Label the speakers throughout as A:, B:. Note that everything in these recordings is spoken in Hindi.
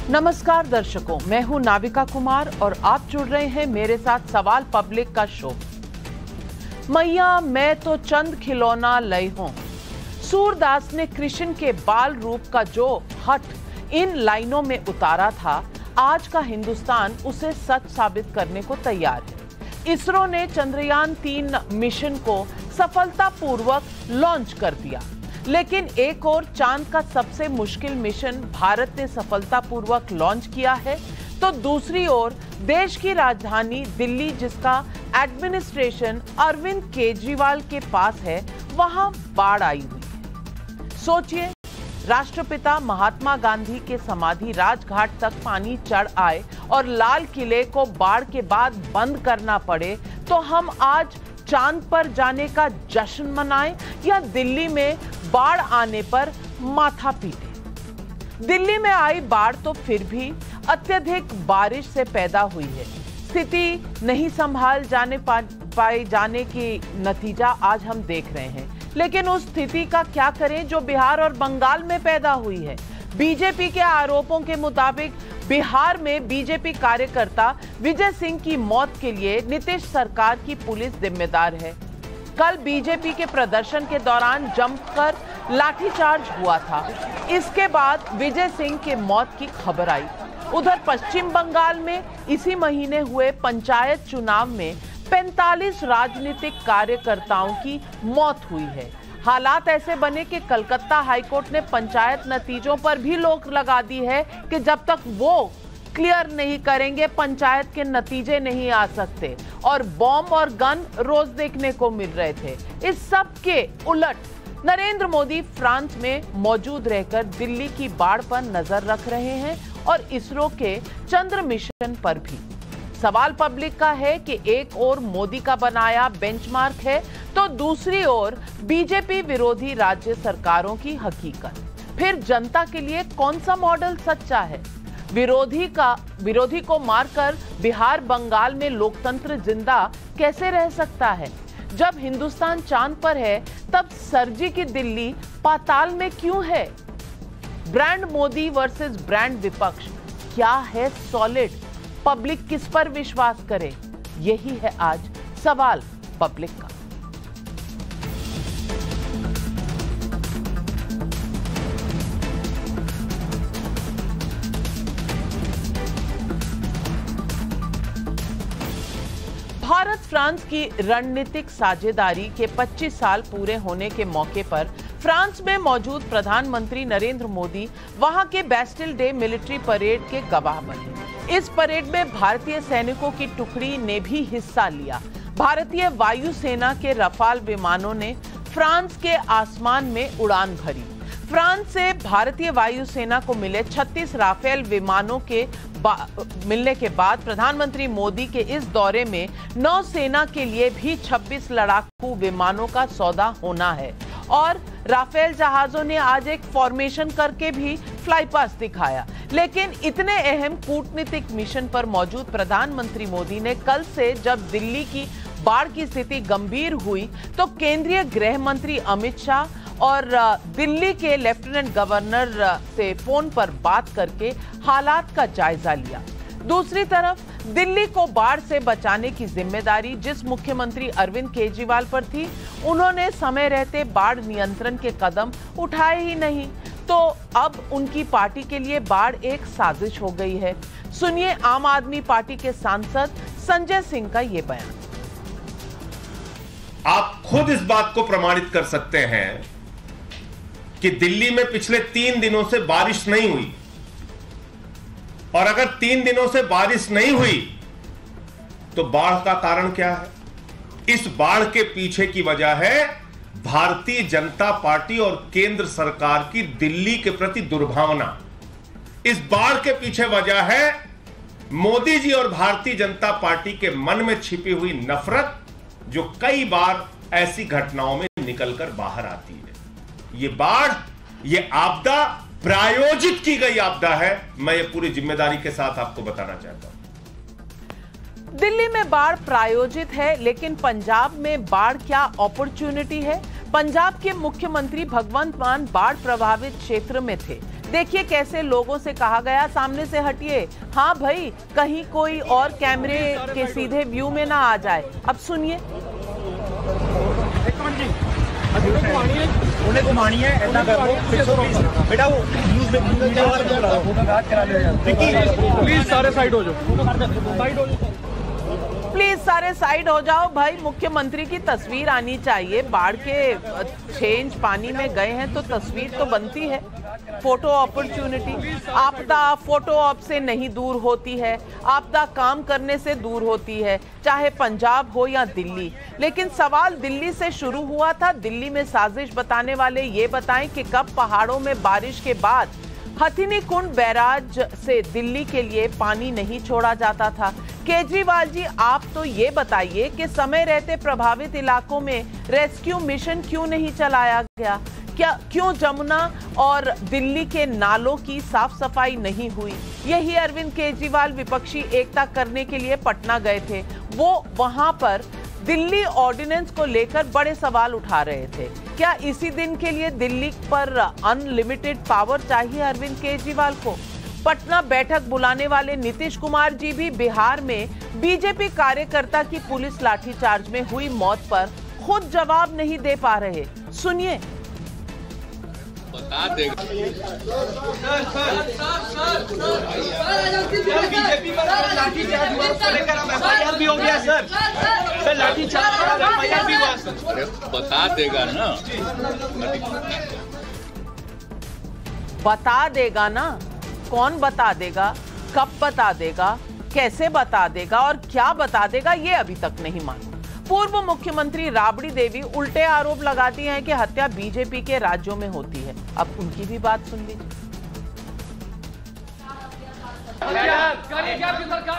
A: नमस्कार दर्शकों, मैं हूं नाविका कुमार और आप जुड़ रहे हैं मेरे साथ सवाल पब्लिक का शो। मैया मैं तो चंद खिलौना लय हूं, सूरदास ने कृष्ण के बाल रूप का जो हट इन लाइनों में उतारा था, आज का हिंदुस्तान उसे सच साबित करने को तैयार है। इसरो ने चंद्रयान 3 मिशन को सफलतापूर्वक लॉन्च कर दिया, लेकिन एक और चांद का सबसे मुश्किल मिशन भारत ने सफलतापूर्वक लॉन्च किया है, तो दूसरी ओर देश की राजधानी दिल्ली, जिसका एडमिनिस्ट्रेशन अरविंद केजरीवाल के पास है, वहां बाढ़ आई हुई है। सोचिए, राष्ट्रपिता महात्मा गांधी के समाधि राजघाट तक पानी चढ़ आए और लाल किले को बाढ़ के बाद बंद करना पड़े, तो हम आज चांद पर जाने का जश्न मनाएं या दिल्ली में बाढ़ आने पर माथा पीटें। दिल्ली में आई बाढ़ तो फिर भी अत्यधिक बारिश से पैदा हुई है। स्थिति नहीं संभाल पाए जाने की नतीजा आज हम देख रहे हैं, लेकिन उस स्थिति का क्या करें जो बिहार और बंगाल में पैदा हुई है। बीजेपी के आरोपों के मुताबिक बिहार में बीजेपी कार्यकर्ता विजय सिंह की मौत के लिए नीतीश सरकार की पुलिस जिम्मेदार है। कल बीजेपी के प्रदर्शन के दौरान जमकर लाठीचार्ज हुआ था। इसके बाद विजय सिंह के मौत की खबर आई। उधर पश्चिम बंगाल में इसी महीने हुए पंचायत चुनाव में 45 राजनीतिक कार्यकर्ताओं की मौत हुई है। हालात ऐसे बने कि कलकत्ता हाईकोर्ट ने पंचायत नतीजों पर भी रोक लगा दी है कि जब तक वो क्लियर नहीं करेंगे, पंचायत के नतीजे नहीं आ सकते, और बॉम्ब और गन रोज देखने को मिल रहे थे। इस सब के उलट नरेंद्र मोदी फ्रांस में मौजूद रहकर दिल्ली की बाढ़ पर नजर रख रहे हैं और इसरो के चंद्र मिशन पर भी। सवाल पब्लिक का है कि एक ओर मोदी का बनाया बेंचमार्क है, तो दूसरी ओर बीजेपी विरोधी राज्य सरकारों की हकीकत। फिर जनता के लिए कौन सा मॉडल सच्चा है? विरोधी को मारकर बिहार बंगाल में लोकतंत्र जिंदा कैसे रह सकता है? जब हिंदुस्तान चांद पर है, तब सरजी की दिल्ली पाताल में क्यों है? ब्रांड मोदी वर्सेस ब्रांड विपक्ष, क्या है सॉलिड? पब्लिक किस पर विश्वास करे? यही है आज सवाल पब्लिक का। भारत फ्रांस की रणनीतिक साझेदारी के 25 साल पूरे होने के मौके पर फ्रांस में मौजूद प्रधानमंत्री नरेंद्र मोदी वहां के बैस्टिल डे मिलिट्री परेड के गवाह बने। इस परेड में भारतीय सैनिकों की टुकड़ी ने भी हिस्सा लिया। भारतीय वायुसेना के रफाल विमानों ने फ्रांस के आसमान में उड़ान भरी। फ्रांस से भारतीय वायुसेना को मिले 36 राफेल विमानों के मिलने के बाद प्रधानमंत्री मोदी के इस दौरे में नौसेना के लिए भी 26 लड़ाकू विमानों का सौदा होना है, और राफेल जहाजों ने आज एक फॉर्मेशन करके भी फ्लाई पास दिखाया। लेकिन इतने अहम कूटनीतिक मिशन पर मौजूद प्रधानमंत्री मोदी ने कल से, जब दिल्ली की बाढ़ की स्थिति गंभीर हुई, तो केंद्रीय गृह मंत्री अमित शाह और दिल्ली के लेफ्टिनेंट गवर्नर से फोन पर बात करके हालात का जायजा लिया। दूसरी तरफ दिल्ली को बाढ़ से बचाने की जिम्मेदारी जिस मुख्यमंत्री अरविंद केजरीवाल पर थी, उन्होंने समय रहते बाढ़ नियंत्रण के कदम उठाए ही नहीं, तो अब उनकी पार्टी के लिए बाढ़ एक साजिश हो गई है। सुनिए आम आदमी पार्टी के सांसद संजय सिंह का ये बयान।
B: आप खुद इस बात को प्रमाणित कर सकते हैं कि दिल्ली में पिछले 3 दिनों से बारिश नहीं हुई, और अगर 3 दिनों से बारिश नहीं हुई तो बाढ़ का कारण क्या है? इस बाढ़ के पीछे की वजह है भारतीय जनता पार्टी और केंद्र सरकार की दिल्ली के प्रति दुर्भावना। इस बाढ़ के पीछे वजह है मोदी जी और भारतीय जनता पार्टी के मन में छिपी हुई नफरत, जो कई बार ऐसी घटनाओं में निकलकर बाहर आती है। ये बाढ़, ये आपदा प्रायोजित की गई आपदा है। मैं ये पूरी जिम्मेदारी के साथ आपको बताना चाहता हूं।
A: दिल्ली में बाढ़ प्रायोजित है, लेकिन पंजाब में बाढ़ क्या अपॉर्चुनिटी है? पंजाब के मुख्यमंत्री भगवंत मान बाढ़ प्रभावित क्षेत्र में थे, देखिए कैसे लोगों से कहा गया सामने से हटिए, हाँ भाई कहीं कोई और कैमरे के सीधे व्यू में ना आ जाए। अब सुनिए।
C: उन्हें घुमानी है, ऐसा कर लो बेटा, वो प्लीज सारे साइड हो जाओ,
A: प्लीज सारे साइड हो जाओ। भाई मुख्यमंत्री की तस्वीर आनी चाहिए, बाढ़ के 6 इंच पानी में गए हैं तो तस्वीर तो बनती है। फोटो अपॉर्चुनिटी, आपदा फोटो ऑप से नहीं दूर होती है, आपदा काम करने से दूर होती है, चाहे पंजाब हो या दिल्ली। लेकिन सवाल दिल्ली से शुरू हुआ था। दिल्ली में साजिश बताने वाले ये बताएं कि कब पहाड़ों में बारिश के बाद हथिनी कुंड बैराज से दिल्ली के लिए पानी नहीं छोड़ा जाता था। केजरीवाल जी आप तो ये बताइए कि समय रहते प्रभावित इलाकों में रेस्क्यू मिशन क्यों नहीं चलाया गया? क्यों जमुना और दिल्ली के नालों की साफ सफाई नहीं हुई? यही अरविंद केजरीवाल विपक्षी एकता करने के लिए पटना गए थे। वो वहां पर दिल्ली ऑर्डिनेंस को लेकर बड़े सवाल उठा रहे थे। क्या इसी दिन के लिए दिल्ली पर अनलिमिटेड पावर चाहिए अरविंद केजरीवाल को? पटना बैठक बुलाने वाले नीतीश कुमार जी भी बिहार में बीजेपी कार्यकर्ता की पुलिस लाठीचार्ज में हुई मौत पर खुद जवाब नहीं दे पा रहे। सुनिए।
D: बता देगा
C: बीजेपी पर लाठीचार्ज हुआ, उसको लेकर अब एफआईआर भी हो गया सर लाठीचार्ज और एफआईआर भी हुआ सर।
D: बता देगा ना,
A: बता देगा ना? कौन बता देगा? कब बता देगा? कैसे बता देगा? और क्या बता देगा ये अभी तक नहीं मालूम। पूर्व मुख्यमंत्री राबड़ी देवी उल्टे आरोप लगाती हैं कि हत्या बीजेपी के राज्यों में होती है। अब उनकी भी बात सुन लीजिए।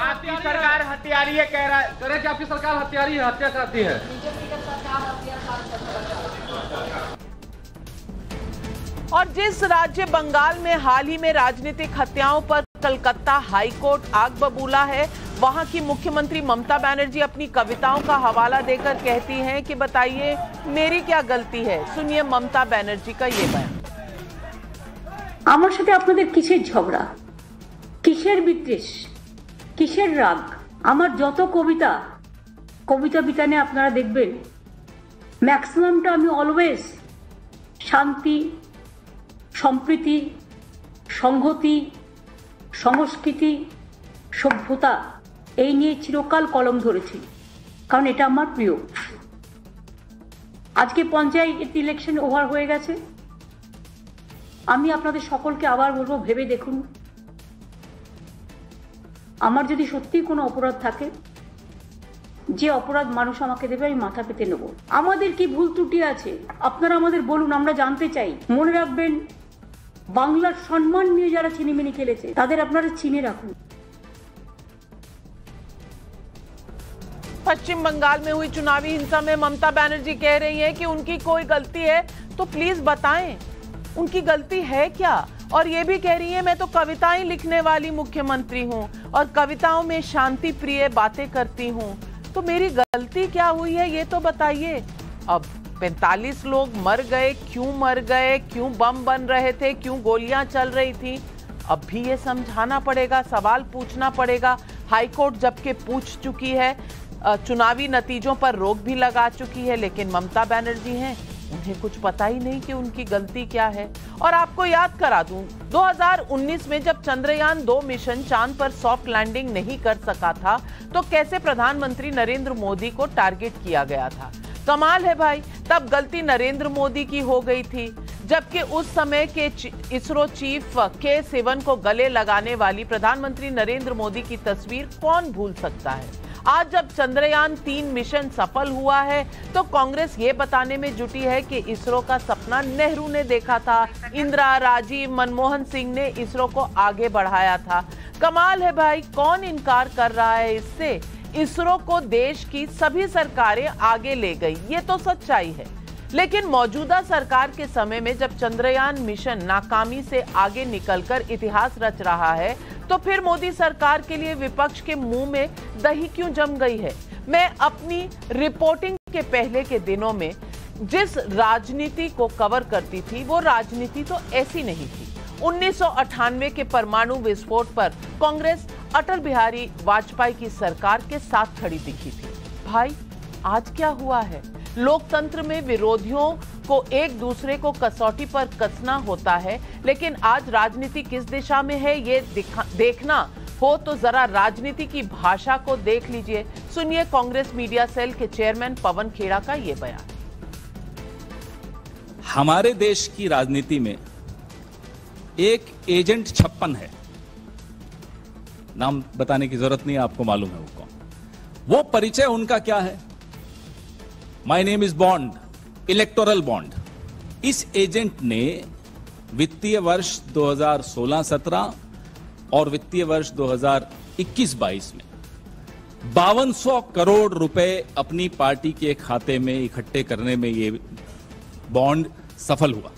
C: आपकी सरकार हत्यारी है, कह रहा है करे कि आपकी सरकार हत्यारी है, हत्या करती है।
A: और जिस राज्य बंगाल में हाल ही में राजनीतिक हत्याओं पर कलकत्ता हाईकोर्ट आग बबूला है, वहां की मुख्यमंत्री ममता बनर्जी अपनी कविताओं का हवाला देकर कहती हैं कि बताइए मेरी क्या गलती है। सुनिए ममता बनर्जी का ये बयान।
E: আমার সাথে আপনাদের কিসের ঝগড়া, কিসের বিদ্বেষ, কিসের রাগ? আমার যত কবিতা বিতানে আপনারা দেখবেন ম্যাক্সিমামটা আমি অলওয়েজ শান্তি, সম্প্রীতি, সংহতি, সংস্কৃতি, সভ্যতা এই নিয়ে চিরকাল কলম ধরেছি, কারণ এটা আমার প্রিয়। আজকে পঞ্চায়েত ইলেকশন ওভার হয়ে গেছে। আমি আপনাদের সকলকে আবার বলবো, ভেবে দেখুন আমার যদি সত্যি কোনো অপরাধ থাকে, যে অপরাধ মানুষ আমাকে দেবে আমি মাথা পেতে নেব। আমাদের কি ভুল ত্রুটি আছে আপনারা আমাদের বলুন, আমরা জানতে চাই। মনে রাখবেন বাংলার সম্মান নিয়ে যারা ছিনিমিনি খেলেছে তাদের আপনারা চিনে রাখুন।
A: पश्चिम बंगाल में हुई चुनावी हिंसा में ममता बनर्जी कह रही हैं कि उनकी कोई गलती है तो प्लीज बताएं उनकी गलती है क्या। और ये भी कह रही है मैं तो कविताएं लिखने वाली मुख्यमंत्री हूं और कविताओं में शांति प्रिय बातें करती हूं, तो मेरी गलती क्या हुई है ये तो बताइए। अब 45 लोग मर गए, क्यों मर गए, क्यों बम बन रहे थे, क्यों गोलियां चल रही थी, अब भी ये समझाना पड़ेगा, सवाल पूछना पड़ेगा। हाईकोर्ट जबकि पूछ चुकी है, चुनावी नतीजों पर रोक भी लगा चुकी है, लेकिन ममता बनर्जी हैं उन्हें कुछ पता ही नहीं कि उनकी गलती क्या है। और आपको याद करा दूं 2019 में जब चंद्रयान 2 मिशन चांद पर सॉफ्ट लैंडिंग नहीं कर सका था तो कैसे प्रधानमंत्री नरेंद्र मोदी को टारगेट किया गया था। कमाल है भाई, तब गलती नरेंद्र मोदी की हो गई थी, जबकि उस समय के इसरो चीफ के सिवन को गले लगाने वाली प्रधानमंत्री नरेंद्र मोदी की तस्वीर कौन भूल सकता है। आज जब चंद्रयान 3 मिशन सफल हुआ है तो कांग्रेस ये बताने में जुटी है कि इसरो का सपना नेहरू ने देखा था, इंदिरा, राजीव, मनमोहन सिंह ने इसरो को आगे बढ़ाया था। कमाल है भाई, कौन इनकार कर रहा है इससे। इसरो को देश की सभी सरकारें आगे ले गई, ये तो सच्चाई है। लेकिन मौजूदा सरकार के समय में जब चंद्रयान मिशन नाकामी से आगे निकलकर इतिहास रच रहा है तो फिर मोदी सरकार के लिए विपक्ष के मुंह में दही क्यों जम गई है। मैं अपनी रिपोर्टिंग के पहले के दिनों में जिस राजनीति को कवर करती थी वो राजनीति तो ऐसी नहीं थी। 1998 के परमाणु विस्फोट पर कांग्रेस अटल बिहारी वाजपेयी की सरकार के साथ खड़ी दिखी थी। भाई आज क्या हुआ है? लोकतंत्र में विरोधियों को एक दूसरे को कसौटी पर कसना होता है, लेकिन आज राजनीति किस दिशा में है ये देखना हो तो जरा राजनीति की भाषा को देख लीजिए। सुनिए कांग्रेस मीडिया सेल के चेयरमैन पवन खेड़ा का ये बयान।
F: हमारे देश की राजनीति में एक एजेंट 56 है, नाम बताने की जरूरत नहीं, आपको मालूम है वो कौन। वो परिचय उनका क्या है? My name is bond, electoral bond. इस एजेंट ने वित्तीय वर्ष 2016-17 और वित्तीय वर्ष 2021-22 में 5200 करोड़ रुपए अपनी पार्टी के खाते में इकट्ठे करने में ये बॉन्ड सफल हुआ।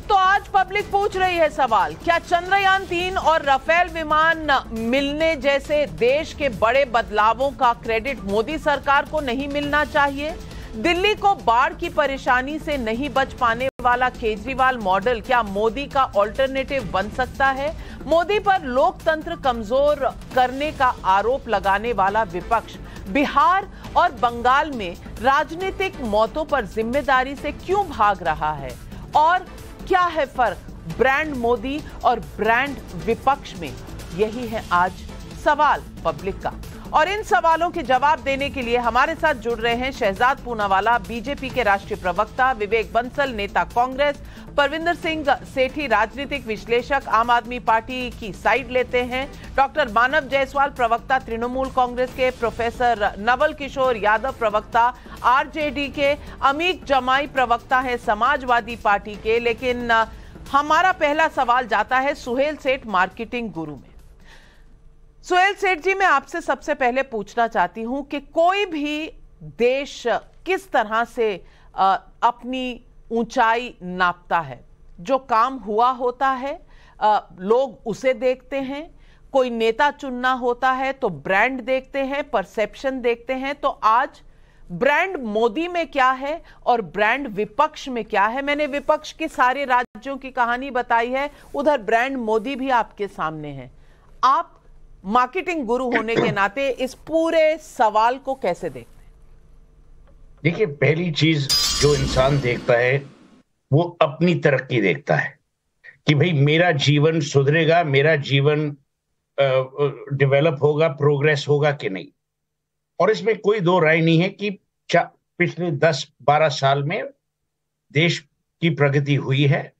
A: तो आज पब्लिक पूछ रही है सवाल, क्या चंद्रयान 3 और राफेल विमान मिलने जैसे देश के बड़े बदलावों का क्रेडिट मोदी सरकार को नहीं मिलना चाहिए? दिल्ली को बाढ़ की परेशानी से नहीं बच पाने वाला केजरीवाल मॉडल क्या मोदी का ऑल्टरनेटिव बन सकता है? मोदी पर लोकतंत्र कमजोर करने का आरोप लगाने वाला विपक्ष बिहार और बंगाल में राजनीतिक मौतों पर जिम्मेदारी से क्यों भाग रहा है? और क्या है फर्क ब्रांड मोदी और ब्रांड विपक्ष में? यही है आज सवाल पब्लिक का। और इन सवालों के जवाब देने के लिए हमारे साथ जुड़ रहे हैं शहजाद पूनावाला, बीजेपी के राष्ट्रीय प्रवक्ता, विवेक बंसल, नेता कांग्रेस, परविंदर सिंह सेठी, राजनीतिक विश्लेषक, आम आदमी पार्टी की साइड लेते हैं, डॉक्टर मानव जायसवाल, प्रवक्ता तृणमूल कांग्रेस के, प्रोफेसर नवल किशोर यादव, प्रवक्ता आरजेडी के, अमीक जमाई, प्रवक्ता है समाजवादी पार्टी के। लेकिन हमारा पहला सवाल जाता है सुहेल सेठ, मार्केटिंग गुरु में। सुहेल सेठ जी, मैं आपसे सबसे पहले पूछना चाहती हूं कि कोई भी देश किस तरह से अपनी ऊंचाई नापता है? जो काम हुआ होता है लोग उसे देखते हैं, कोई नेता चुनना होता है तो ब्रांड देखते हैं, परसेप्शन देखते हैं। तो आज ब्रांड मोदी में क्या है और ब्रांड विपक्ष में क्या है? मैंने विपक्ष के सारे राज्यों की कहानी बताई है, उधर ब्रांड मोदी भी आपके सामने है। आप मार्केटिंग गुरु होने के नाते इस पूरे सवाल को कैसे देखते हैं?
G: देखिए, पहली चीज जो इंसान देखता है वो अपनी तरक्की देखता है कि भाई मेरा जीवन सुधरेगा, मेरा जीवन डेवलप होगा, प्रोग्रेस होगा कि नहीं। और इसमें कोई दो राय नहीं है कि पिछले 10-12 साल में देश की प्रगति हुई है।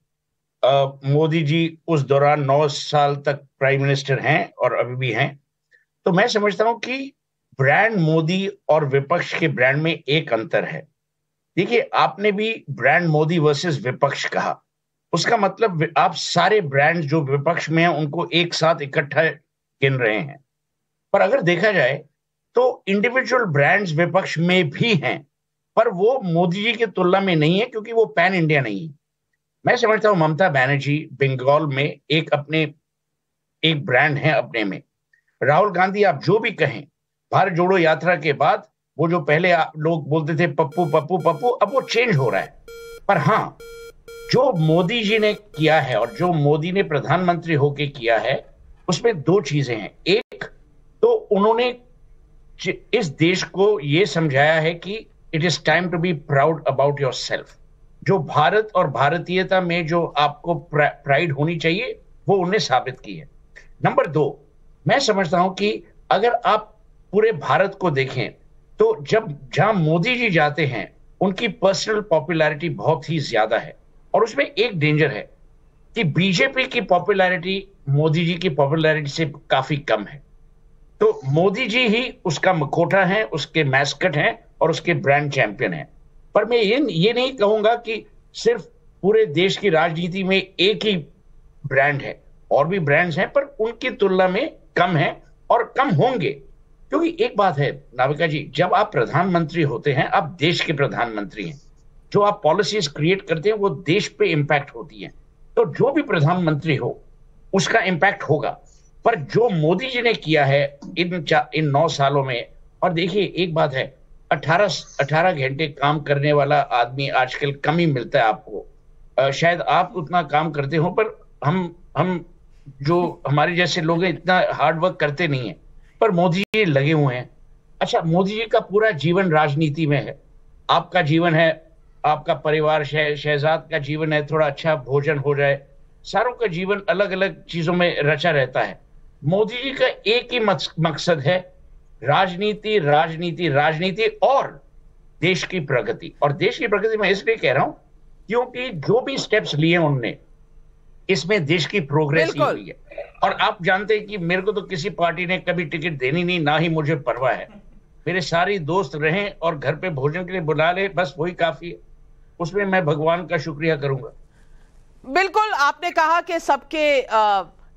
G: मोदी जी उस दौरान 9 साल तक प्राइम मिनिस्टर हैं और अभी भी हैं। तो मैं समझता हूं कि ब्रांड मोदी और विपक्ष के ब्रांड में एक अंतर है। देखिए, आपने भी ब्रांड मोदी वर्सेस विपक्ष कहा, उसका मतलब आप सारे ब्रांड जो विपक्ष में हैं उनको एक साथ इकट्ठा गिन रहे हैं। पर अगर देखा जाए तो इंडिविजुअल ब्रांड्स विपक्ष में भी हैं, पर वो मोदी जी की तुलना में नहीं है क्योंकि वो पैन इंडिया नहीं है। मैं समझता हूं ममता बनर्जी बंगाल में एक ब्रांड है अपने में। राहुल गांधी, आप जो भी कहें, भारत जोड़ो यात्रा के बाद वो जो पहले लोग बोलते थे पप्पू पप्पू पप्पू, अब वो चेंज हो रहा है। पर हाँ, जो मोदी जी ने किया है और जो मोदी ने प्रधानमंत्री होके किया है उसमें दो चीजें हैं। एक तो उन्होंने इस देश को ये समझाया है कि it is time to be proud about yourself. जो भारत और भारतीयता में जो आपको प्राइड होनी चाहिए वो उन्हें साबित की है। नंबर 2, मैं समझता हूं कि अगर आप पूरे भारत को देखें तो जहां मोदी जी जाते हैं उनकी पर्सनल पॉपुलैरिटी बहुत ही ज्यादा है। और उसमें एक डेंजर है कि बीजेपी की पॉपुलैरिटी मोदी जी की पॉपुलैरिटी से काफी कम है। तो मोदी जी ही उसका मुखौटा है, उसके मैस्कट हैं और उसके ब्रांड चैंपियन हैं। पर मैं ये नहीं कहूंगा कि सिर्फ पूरे देश की राजनीति में एक ही ब्रांड है, और भी ब्रांड्स हैं पर उनकी तुलना में कम है और कम होंगे। क्योंकि एक बात है नाविका जी, जब आप प्रधानमंत्री होते हैं, आप देश के प्रधानमंत्री हैं, जो आप पॉलिसीज क्रिएट करते हैं वो देश पे इंपैक्ट होती हैं। तो जो भी प्रधानमंत्री हो उसका इंपैक्ट होगा। पर जो मोदी जी ने किया है इन 9 सालों में, और देखिए एक बात है, 18 घंटे काम करने वाला आदमी आजकल कम ही मिलता है आपको। शायद आप उतना काम करते हो, पर हम जो हमारे जैसे लोग हैं इतना हार्ड वर्क करते नहीं है, पर मोदी जी लगे हुए हैं। अच्छा, मोदी जी का पूरा जीवन राजनीति में है, आपका जीवन है, आपका परिवार, शहजाद का जीवन है, थोड़ा अच्छा भोजन हो जाए, सारों का जीवन अलग अलग चीजों में रचा रहता है। मोदी जी का एक ही मकसद है, राजनीति राजनीति राजनीति और देश की प्रगति। और देश की प्रगति मैं इसलिए कह रहा हूं क्योंकि जो भी स्टेप्स लिए उन्होंने, इसमें देश की प्रोग्रेस ही हुई है। और आप जानते हैं कि मेरे को तो किसी पार्टी ने कभी टिकट देनी नहीं, ना ही मुझे परवाह है। मेरे सारे दोस्त रहें और घर पे भोजन के लिए बुला ले, बस वही काफी है। उसमें मैं भगवान का शुक्रिया करूंगा।
A: बिल्कुल, आपने कहा कि सबके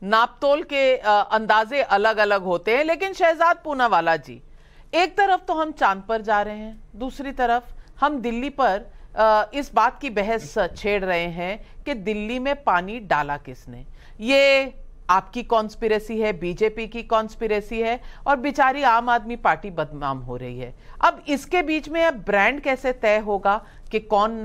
A: नापतोल के अंदाजे अलग अलग होते हैं, लेकिन शहजाद पूनावाला जी, एक तरफ तो हम चांद पर जा रहे हैं, दूसरी तरफ हम दिल्ली पर इस बात की बहस छेड़ रहे हैं कि दिल्ली में पानी डाला किसने। ये आपकी कॉन्स्पिरेसी है, बीजेपी की कॉन्स्पिरेसी है, और बेचारी आम आदमी पार्टी बदनाम हो रही है। अब इसके बीच में अब ब्रांड कैसे तय होगा कि कौन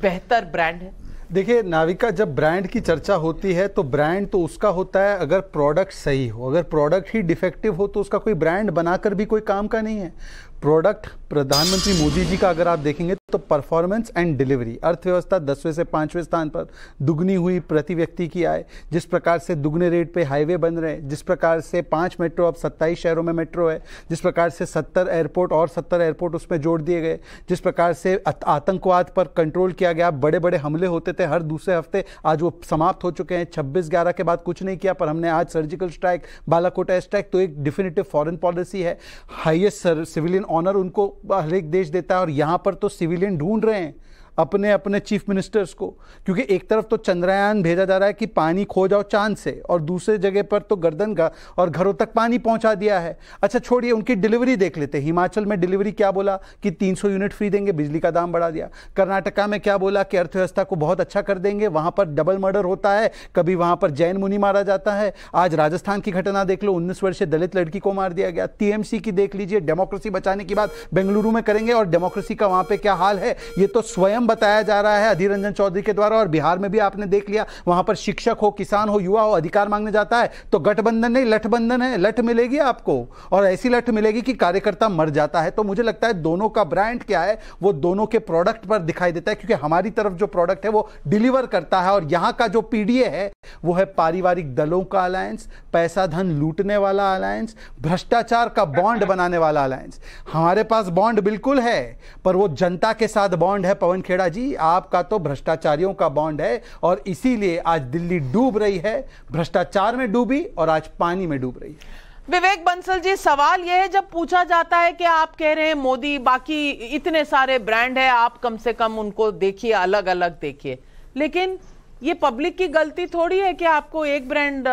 A: बेहतर ब्रांड है?
H: देखिए नाविका, जब ब्रांड की चर्चा होती है तो ब्रांड तो उसका होता है अगर प्रोडक्ट सही हो। अगर प्रोडक्ट ही डिफेक्टिव हो तो उसका कोई ब्रांड बनाकर भी कोई काम का नहीं है। प्रोडक्ट प्रधानमंत्री मोदी जी का अगर आप देखेंगे तो परफॉर्मेंस एंड डिलीवरी, अर्थव्यवस्था 10वें से 5वें स्थान पर, दुगनी हुई प्रति व्यक्ति की आय, जिस प्रकार से दुगने रेट पे हाईवे बन रहे हैं, जिस प्रकार से 5 मेट्रो अब 27 शहरों में मेट्रो है, जिस प्रकार से 70 एयरपोर्ट और 70 एयरपोर्ट उसमें जोड़ दिए गए, जिस प्रकार से आतंकवाद पर कंट्रोल किया गया। बड़े बड़े हमले होते थे हर दूसरे हफ्ते, आज वो समाप्त हो चुके हैं। 26/11 के बाद कुछ नहीं किया, पर हमने आज surgical strike, Balakot air strike, तो एक डिफिनिटिव फॉरेन पॉलिसी है। हाईएस्ट सिविलियन ऑनर उनको हर एक देश देता है, और यहाँ पर तो सिविलियन ढूंढ रहे हैं अपने अपने चीफ मिनिस्टर्स को, क्योंकि एक तरफ तो चंद्रयान भेजा जा रहा है कि पानी खो जाओ चांद से, और दूसरे जगह पर तो गर्दन का और घरों तक पानी पहुंचा दिया है। अच्छा छोड़िए, उनकी डिलीवरी देख लेते हैं। हिमाचल में डिलीवरी क्या बोला कि 300 यूनिट फ्री देंगे, बिजली का दाम बढ़ा दिया। कर्नाटका में क्या बोला कि अर्थव्यवस्था को बहुत अच्छा कर देंगे, वहां पर डबल मर्डर होता है, कभी वहां पर जैन मुनि मारा जाता है। आज राजस्थान की घटना देख लो, 19 वर्षीय दलित लड़की को मार दिया गया। टीएमसी की देख लीजिए, डेमोक्रेसी बचाने की बात बेंगलुरु में करेंगे, और डेमोक्रेसी का वहां पर क्या हाल है ये तो स्वयं बताया जा रहा है अधीर रंजन चौधरी के द्वारा। और बिहार में भी आपने देख लिया, वहां पर शिक्षक हो, किसान हो, युवा हो, अधिकार मांगने जाता है तो गठबंधन नहीं लठबंधन है। लठ मिलेगी आपको, और ऐसी लठ मिलेगी कि कार्यकर्ता मर जाता है। तो मुझे लगता है दोनों का ब्रांड क्या है वो दोनों के प्रोडक्ट पर दिखाई देता है, क्योंकि हमारी तरफ जो प्रोडक्ट है वो डिलीवर करता है, और यहां का जो पीडीए है वो है पारिवारिक दलों का अलायंस, पैसा धन लूटने वाला अलायंस, भ्रष्टाचार का बॉन्ड बनाने वाला अलायंस। हमारे पास बॉन्ड बिल्कुल है, पर वो जनता के साथ बॉन्ड है। पवन खेड़ा जी, आपका तो भ्रष्टाचारियों का बॉन्ड है, और इसीलिए आज दिल्ली डूब रही है, भ्रष्टाचार में डूबी और आज पानी में डूब रही है।
A: विवेक बंसल जी, सवाल यह है, जब पूछा जाता है कि आप कह रहे हैं मोदी, बाकी इतने सारे ब्रांड है, आप कम से कम उनको देखिए, अलग अलग देखिए, लेकिन ये पब्लिक की गलती थोड़ी है कि आपको एक ब्रांड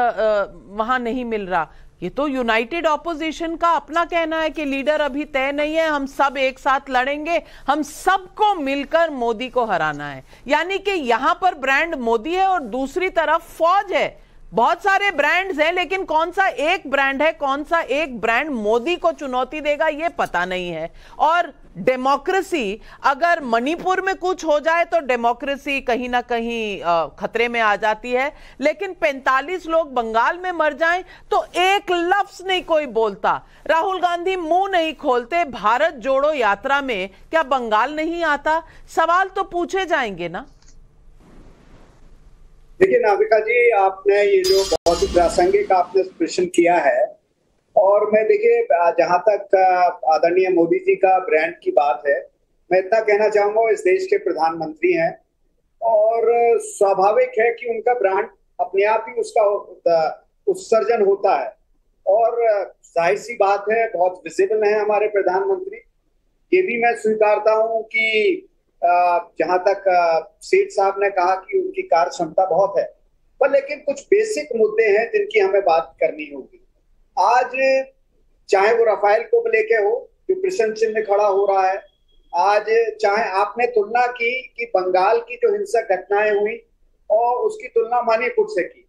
A: वहां नहीं मिल रहा। ये तो यूनाइटेड ऑपोजिशन का अपना कहना है कि लीडर अभी तय नहीं है, हम सब एक साथ लड़ेंगे, हम सबको मिलकर मोदी को हराना है। यानी कि यहां पर ब्रांड मोदी है और दूसरी तरफ फौज है। बहुत सारे ब्रांड्स हैं, लेकिन कौन सा एक ब्रांड है, कौन सा एक ब्रांड मोदी को चुनौती देगा, ये पता नहीं है। और डेमोक्रेसी, अगर मणिपुर में कुछ हो जाए तो डेमोक्रेसी कहीं ना कहीं खतरे में आ जाती है, लेकिन 45 लोग बंगाल में मर जाएं तो एक लफ्ज नहीं कोई बोलता। राहुल गांधी मुंह नहीं खोलते, भारत जोड़ो यात्रा में क्या बंगाल नहीं आता? सवाल तो पूछे जाएंगे ना।
I: देखिए नाविका जी, आपने ये जो बहुत ही प्रासंगिक आपने प्रश्न किया है, और मैं देखिए जहां तक आदरणीय मोदी जी का ब्रांड की बात है, मैं इतना कहना चाहूंगा, इस देश के प्रधानमंत्री हैं और स्वाभाविक है कि उनका ब्रांड अपने आप ही उसका उत्सर्जन होता है, और जाहिर सी बात है बहुत विजिबल है हमारे प्रधानमंत्री। ये भी मैं स्वीकारता हूं कि जहां तक सेठ साहब ने कहा कि उनकी कार्य क्षमता बहुत है, पर लेकिन कुछ बेसिक मुद्दे हैं जिनकी हमें बात करनी होगी। आज चाहे वो राफेल को लेके हो, जो प्रश्न चिन्ह खड़ा हो रहा है, आज चाहे आपने तुलना की कि बंगाल की जो हिंसक घटनाएं हुई और उसकी तुलना मणिपुर से की,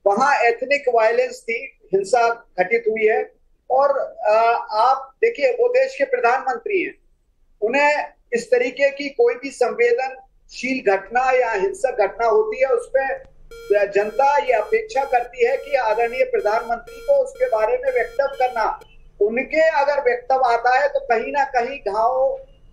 I: वहां एथनिक वायलेंस थी, हिंसा घटित हुई है। और आप देखिए वो देश के प्रधानमंत्री हैं, उन्हें इस तरीके की कोई भी विकासशील घटना या हिंसक घटना होती है उसपे जनता ये अपेक्षा करती है कि आदरणीय प्रधानमंत्री को उसके बारे में वक्तव्य करना, उनके अगर वक्तव्य आता है तो कहीं ना कहीं घाव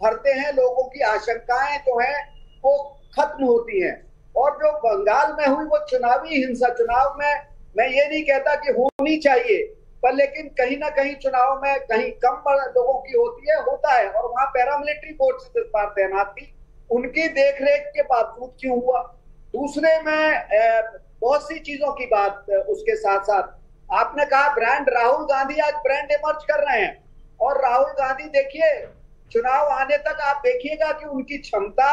I: भरते हैं, लोगों की आशंकाएं जो है वो खत्म होती हैं। और जो बंगाल में हुई वो चुनावी हिंसा, चुनाव में मैं ये नहीं कहता कि होनी चाहिए, पर लेकिन कहीं ना कहीं चुनाव में कहीं कम लोगों की होता है और वहां पैरामिलिट्री फोर्सेस इस बार तैनात थी, उनकी देखरेख के बावजूद क्यों हुआ। दूसरे में बहुत सी चीजों की बात उसके साथ साथ आपने कहा ब्रांड, राहुल गांधी आज ब्रांड इमर्ज कर रहे हैं और राहुल गांधी देखिए चुनाव आने तक आप देखिएगा कि उनकी क्षमता,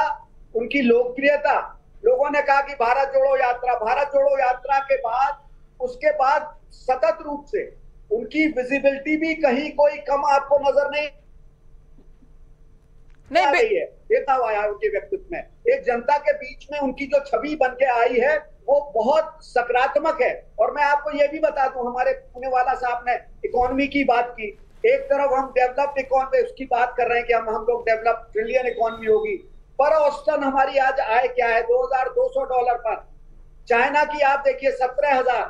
I: उनकी लोकप्रियता, लोगों ने कहा कि भारत जोड़ो यात्रा के बाद उसके बाद सतत रूप से उनकी विजिबिलिटी भी कहीं कोई कम आपको नजर नहीं आ रही है। देखा हुआ है उनके व्यक्तित्व में, एक जनता के बीच में उनकी जो छवि बन के आई है वो बहुत सकारात्मक है। और मैं आपको ये भी बता दूं, हमारे पुणे वाला साहब ने इकोनॉमी की बात की, एक तरफ हम डेवलप्ड इकोनॉमी उसकी बात कर रहे हैं कि हम लोग डेवलप ट्रिलियन इकोनॉमी होगी, पर औसतन हमारी आज आय क्या है, $2200 पर। चाइना की आप देखिए 17,000,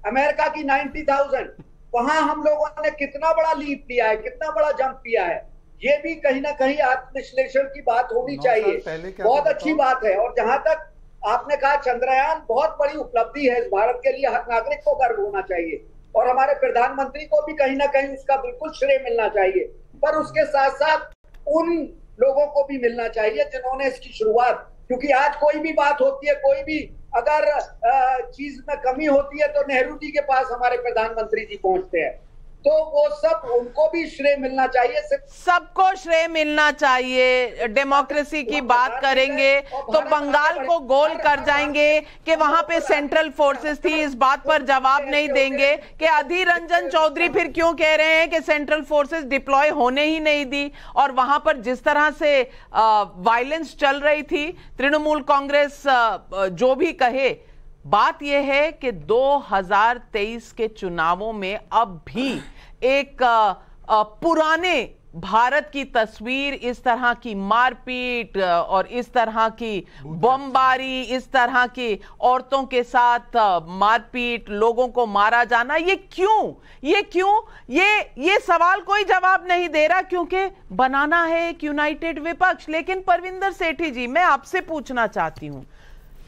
I: अमेरिका की 90,000। वहां हम लोगों ने कितना बड़ा लीप लिया है, कितना बड़ा जंप लिया है, ये भी कहीं ना कहीं आत्मविश्लेषण की बात होनी चाहिए। बहुत अच्छी बात है। और जहां तक आपने कहा चंद्रयान बहुत बड़ी उपलब्धि है इस भारत के लिए, हर नागरिक को गर्व होना चाहिए और हमारे प्रधानमंत्री को भी कहीं ना कहीं उसका बिल्कुल श्रेय मिलना चाहिए, पर उसके साथ साथ उन लोगों को भी मिलना चाहिए जिन्होंने इसकी शुरुआत, क्योंकि आज कोई भी बात होती है, कोई भी अगर चीज में कमी होती है तो नेहरू जी के पास हमारे प्रधानमंत्री जी पहुंचते हैं, तो वो सब उनको भी श्रेय मिलना चाहिए,
A: सबको श्रेय मिलना चाहिए। डेमोक्रेसी की बात करेंगे तो बंगाल को गोल कर जाएंगे कि वहां पे सेंट्रल फोर्सेस थी, इस बात पर जवाब नहीं देंगे कि अधीर रंजन चौधरी फिर क्यों कह रहे हैं कि सेंट्रल फोर्सेस डिप्लॉय होने ही नहीं दी। और वहां पर जिस तरह से वायलेंस चल रही थी, तृणमूल कांग्रेस जो भी कहे, बात यह है कि 2023 के चुनावों में अब भी एक पुराने भारत की तस्वीर, इस तरह की मारपीट और इस तरह की बमबारी, इस तरह की औरतों के साथ मारपीट, लोगों को मारा जाना, ये क्यों ये सवाल कोई जवाब नहीं दे रहा, क्योंकि बनाना है एक यूनाइटेड विपक्ष। लेकिन परविंदर सेठी जी, मैं आपसे पूछना चाहती हूं,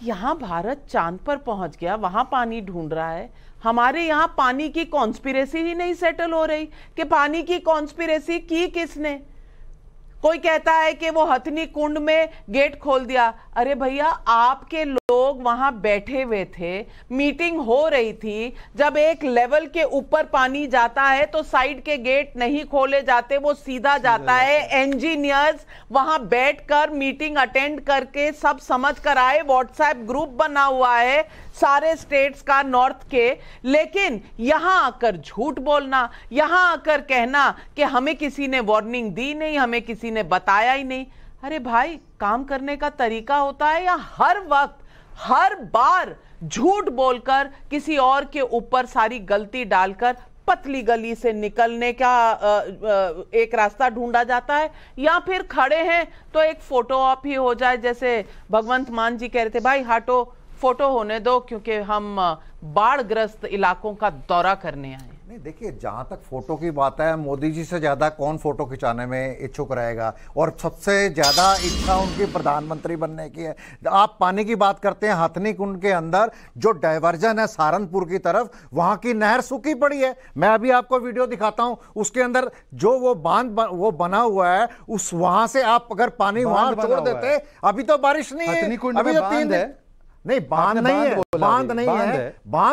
A: यहां भारत चांद पर पहुंच गया, वहां पानी ढूंढ रहा है, हमारे यहां पानी की कॉन्स्पिरेसी ही नहीं सेटल हो रही कि पानी की कॉन्स्पिरेसी की किसने। कोई कहता है कि वो हथनी कुंड में गेट खोल दिया। अरे भैया, आपके लोग वहां बैठे हुए थे, मीटिंग हो रही थी, जब एक लेवल के ऊपर पानी जाता है तो साइड के गेट नहीं खोले जाते, वो सीधा जाता है। इंजीनियर्स वहां बैठकर मीटिंग अटेंड करके सब समझ कर आए, व्हाट्सएप ग्रुप बना हुआ है सारे स्टेट्स का, नॉर्थ के। लेकिन यहां आकर झूठ बोलना, यहां आकर कहना कि हमें किसी ने वार्निंग दी नहीं, हमें किसी ने बताया ही नहीं। अरे भाई, काम करने का तरीका होता है या हर वक्त हर बार झूठ बोलकर किसी और के ऊपर सारी गलती डालकर पतली गली से निकलने का एक रास्ता ढूंढा जाता है, या फिर खड़े हैं तो एक फोटो ऑप ही हो जाए, जैसे भगवंत मान जी कह रहे थे, भाई हटो, फोटो होने दो क्योंकि हम बाढ़ग्रस्त इलाकों का दौरा करने आए।
J: नहीं, देखिए, जहां तक फोटो की बात है, मोदी जी से ज्यादा कौन फोटो खिंचाने में इच्छुक रहेगा, और सबसे ज्यादा इच्छा उनकी प्रधानमंत्री बनने की है। आप पानी की बात करते हैं, हथनी कुंड के अंदर जो डायवर्जन है सहारनपुर की तरफ, वहां की नहर सूखी पड़ी है। मैं अभी आपको वीडियो दिखाता हूं, उसके अंदर जो वो बांध वो बना हुआ है, उस वहां से आप अगर पानी वहां छोड़ देते, अभी तो बारिश नहीं है, अभी तो 3 दिन नहीं, बांध नहीं है, बांध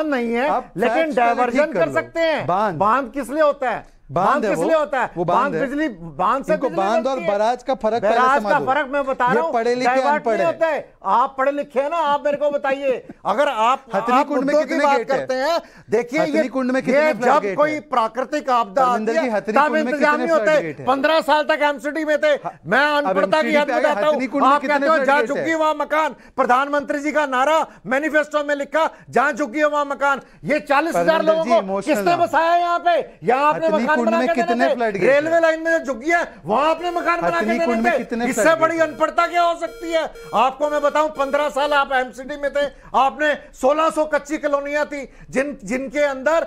J: नहीं है, लेकिन डायवर्जन कर सकते हैं। बांध किस लिए होता है? बांध किस लिए होता है? वो बांध बिजली, बांध से
H: बांध और बराज का फर्क,
J: बराज का फर्क मैं बता रहा हूं।
H: पढ़े लिखे अनपढ़
J: होता है, आप पढ़े लिखे हैं ना, आप मेरे को बताइए। अगर आप
H: हथनी कुंड में कितने
J: बात करते हैं, देखिए ये कुंड में जब कोई प्राकृतिक आपदा आती है तब इंतजाम नहीं होते। 15 साल तक एमसीडी में थे, मैं अनपढ़ता की याद बताता हूं। आप कहते हो जहां झुकी वहां मकान, प्रधानमंत्री जी का नारा मैनिफेस्टो में लिखा, जहां झुकी वहां मकान। ये 40,000 लोगों को किसने बसाया यहाँ पे? यहाँ आपने मकान
H: कुंड में कितने फ्लड गेट?
J: रेलवे लाइन में जो झुकी है वहां आपने मकान बना के देने थे। इससे बड़ी अनपढ़ता क्या हो सकती है? आपको मैं बताऊं, 15 साल आप एमसीडी में थे, आपने 1600 कच्ची कॉलोनियां थी जिनके अंदर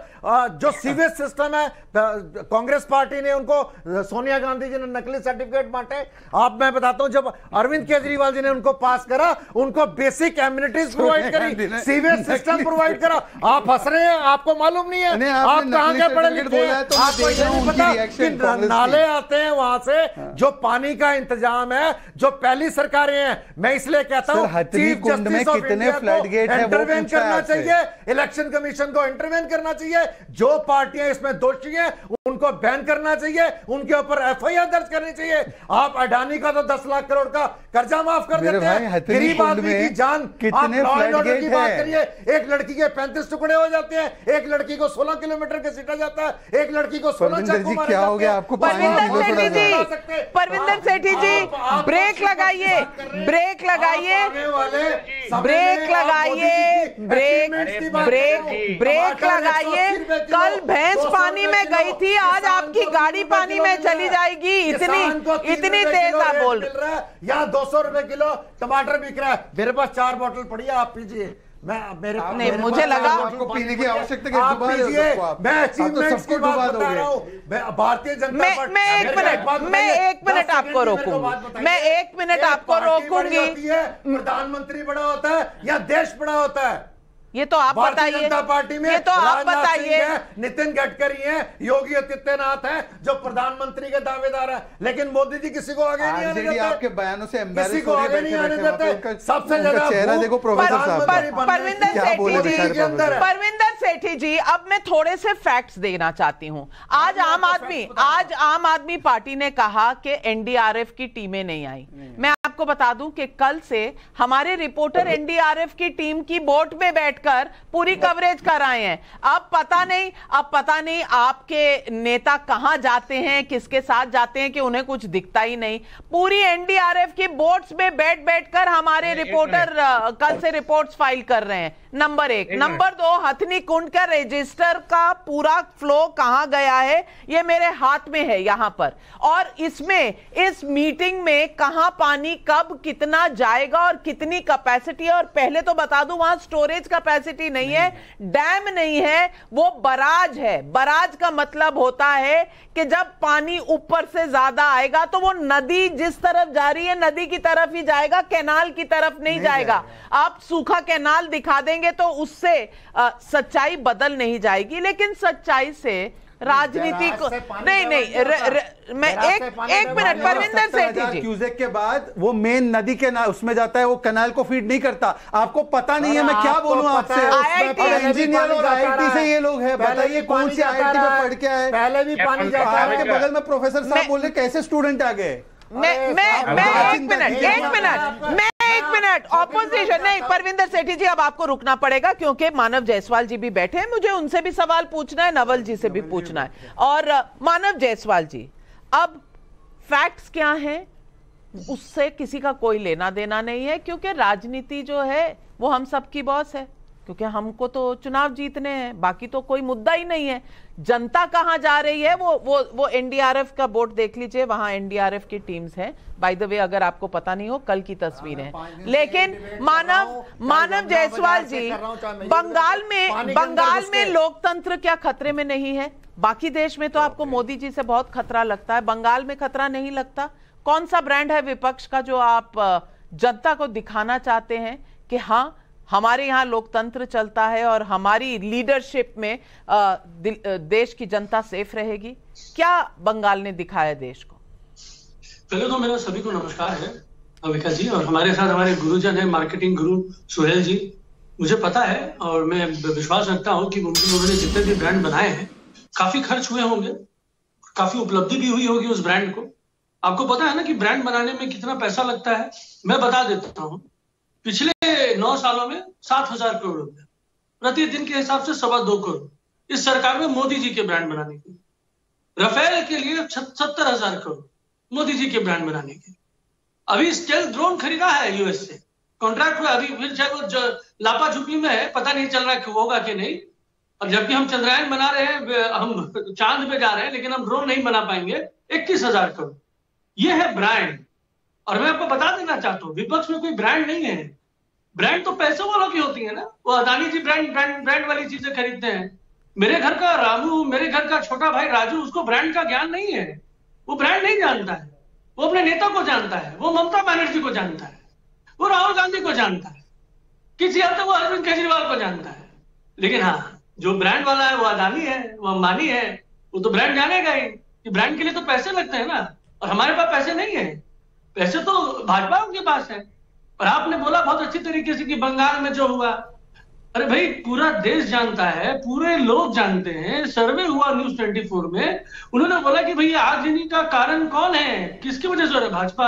J: जो सीवेज सिस्टम है, कांग्रेस पार्टी ने उनको, सोनिया गांधी जी ने नकली सर्टिफिकेट बांटे। आप, मैं बताता हूं, जब अरविंद केजरीवाल जी ने उनको पास करा, उनको बेसिक एम्यूनिटीज प्रोवाइड करी, सीवेज सिस्टम प्रोवाइड करा। आप हंस रहे हैं, आपको मालूम नहीं है आप कहां के पढ़े लिखे हैं। आपको ये नहीं पता कि नाले आते हैं वहां से, जो पानी का इंतजाम है, जो पहली सरकारें हैं। मैं इसलिए कहता हूं chief justice of India intervene करना चाहिए, इलेक्शन कमीशन को इंटरवेन करना चाहिए, जो पार्टियां इसमें दोषी हैं उनको बैन करना चाहिए, उनके ऊपर एफआईआर दर्ज करनी चाहिए। आप अडानी का तो 10 लाख करोड़ का कर्जा माफ कर देते हैं, गरीब आदमी की जान।
H: कितने फ्लड गेट
J: है? एक लड़की के 35 टुकड़े हो जाते हैं, एक लड़की को 16 किलोमीटर के सीटा जाता है, एक लड़की को 16 चाकू मारे
H: क्या हो गया आपको?
A: परविंदर सेठी जी, ब्रेक लगाइए, ब्रेक लगाइए, ब्रेक लगाइए, ब्रेक लगाइए। कल भैंस पानी में गई थी, आज आपकी गाड़ी पानी में चली जाएगी। इतनी तेज आप बोल रहे हैं।
J: यहाँ 200 रुपए किलो टमाटर बिक रहा है, मेरे पास 4 बोतल पड़ी है, आप पीजिए।
A: नहीं, मुझे लगा
H: आपको पीने की आवश्यकता है।
J: भारतीय जनता पार्टी,
A: मैं एक मिनट आपको रोकूंगी, मैं 1 मिनट आपको रोकूंगी।
J: प्रधानमंत्री बड़ा होता है या देश बड़ा होता है?
A: ये तो आप बताइए।
J: भारतीय जनता पार्टी में
A: ये तो आप बताइए।
J: नितिन गडकरी हैं, योगी आदित्यनाथ हैं, जो प्रधानमंत्री के दावेदार हैं, लेकिन मोदी जी किसी को आगे नहीं आने देते।
H: आपके बयानों से
J: किसी को आगे नहीं आने देते। सबसे ज्यादा
H: चेहरा देखो प्रोफेसर साहब।
A: परविंदर सेठी जी, अब मैं थोड़े से फैक्ट्स देना चाहती हूं। आज आम आदमी पार्टी ने कहा कि एनडीआरएफ की टीमें नहीं आई। मैं आपको बता दूं कि कल से हमारे रिपोर्टर एनडीआरएफ की टीम की बोट में बैठकर पूरी कवरेज कर आए हैं। अब पता नहीं आपके नेता कहां जाते हैं, किसके साथ जाते हैं कि उन्हें कुछ दिखता ही नहीं। पूरी एनडीआरएफ की बोट्स में बैठकर हमारे रिपोर्टर कल से रिपोर्ट्स फाइल कर रहे हैं। नंबर 1। नंबर 2, हथनी कुंड का रजिस्टर का पूरा फ्लो कहां गया है ये मेरे हाथ में है यहां पर। और इसमें, इस मीटिंग में कहां पानी कब कितना जाएगा और कितनी कैपेसिटी है। और पहले तो बता दूं, वहां स्टोरेज कैपेसिटी नहीं है, डैम नहीं है, वो बराज है। बराज का मतलब होता है कि जब पानी ऊपर से ज्यादा आएगा तो वो नदी जिस तरफ जा रही है नदी की तरफ ही जाएगा, कैनाल की तरफ नहीं जाएगा। आप सूखा कैनाल दिखा देंगे तो उससे सच्चाई बदल नहीं जाएगी। लेकिन सच्चाई से राजनीति को नहीं मैं एक मिनट परविंदर सेठी जी,
H: क्यूसेक के बाद वो मेन नदी के उसमें जाता है, वो कैनाल को फीड नहीं करता। आपको पता नहीं है मैं क्या बोलूं आपसे। इंजीनियर और आईआईटी से ये लोग हैं, बताइए कौन सी आईआईटी में पढ़ के आए?
J: पहले भी पानी जाता है।
H: आपके बगल में प्रोफेसर साहब बोल रहे कैसे स्टूडेंट आ गए?
A: एक मिनट ऑपोजिशन नहीं, परविंदर सेठी जी अब आपको रुकना पड़ेगा क्योंकि मानव जायसवाल जी भी बैठे हैं, मुझे उनसे भी सवाल पूछना है, नवल जी से भी पूछना है। और मानव जायसवाल जी, अब फैक्ट्स क्या हैं उससे किसी का कोई लेना देना नहीं है, क्योंकि राजनीति जो है वो हम सबकी बॉस है, क्योंकि हमको तो चुनाव जीतने हैं, बाकी तो कोई मुद्दा ही नहीं है। जनता कहां जा रही है वो एनडीआरएफ का बोट देख लीजिए, वहां एनडीआरएफ की टीम्स हैं। बाय द वे, अगर आपको पता नहीं हो, कल की तस्वीर है। लेकिन मानव जायसवाल जी, बंगाल में लोकतंत्र क्या खतरे में नहीं है? बाकी देश में तो आपको मोदी जी से बहुत खतरा लगता है, बंगाल में खतरा नहीं लगता? कौन सा ब्रांड है विपक्ष का जो आप जनता को दिखाना चाहते हैं कि हाँ हमारे यहाँ लोकतंत्र चलता है और हमारी लीडरशिप में देश की जनता सेफ रहेगी? क्या बंगाल ने दिखाया देश को?
K: पहले तो मेरा सभी को नमस्कार है अविका जी, और हमारे साथ हमारे गुरुजन है, मार्केटिंग गुरु सुहेल जी। मुझे पता है और मैं विश्वास रखता हूँ कि उन्होंने जितने भी ब्रांड बनाए हैं काफी खर्च हुए होंगे, काफी उपलब्धि भी हुई होगी उस ब्रांड को। आपको पता है ना कि ब्रांड बनाने में कितना पैसा लगता है? मैं बता देता हूँ, पिछले 9 सालों में 7,000 करोड़ रुपए, प्रतिदिन के हिसाब से 2.25 करोड़ इस सरकार में मोदी जी के ब्रांड बनाने के। राफेल के लिए 70,000 करोड़ मोदी जी के ब्रांड बनाने के। अभी स्टेल्थ ड्रोन खरीदा है यूएस से, कॉन्ट्रैक्ट हुआ, अभी फिर चाहे वो लापा छुपी में है, पता नहीं चल रहा है होगा कि नहीं। और जबकि हम चंद्रयान बना रहे हैं, हम चांद पे जा रहे हैं, लेकिन हम ड्रोन नहीं बना पाएंगे। 21,000 करोड़, ये है ब्रांड। और मैं आपको बता देना चाहता हूँ, विपक्ष में कोई ब्रांड नहीं है। ब्रांड तो पैसों वालों की होती है ना। वो अदानी जी ब्रांड वाली चीजें खरीदते हैं। मेरे घर का रामू, मेरे घर का छोटा भाई राजू, उसको ब्रांड का ज्ञान नहीं है। वो ब्रांड नहीं जानता है। वो अपने नेता को जानता है, वो ममता बनर्जी को जानता है, वो राहुल गांधी को जानता है, किसी हद तक वो अरविंद केजरीवाल को जानता है। लेकिन हाँ, जो ब्रांड वाला है वो अदानी है, वो अंबानी है, वो तो ब्रांड जानेगा ही कि ब्रांड के लिए तो पैसे लगते हैं ना। और हमारे पास पैसे नहीं है। पैसे तो भाजपा के पास है। और आपने बोला बहुत अच्छी तरीके से कि बंगाल में जो हुआ, अरे भाई पूरा देश जानता है, पूरे लोग जानते हैं। सर्वे हुआ न्यूज़ 24 में, उन्होंने बोला कि भैया आगजनी का कारण कौन है, किसकी वजह से हो रहा है? भाजपा।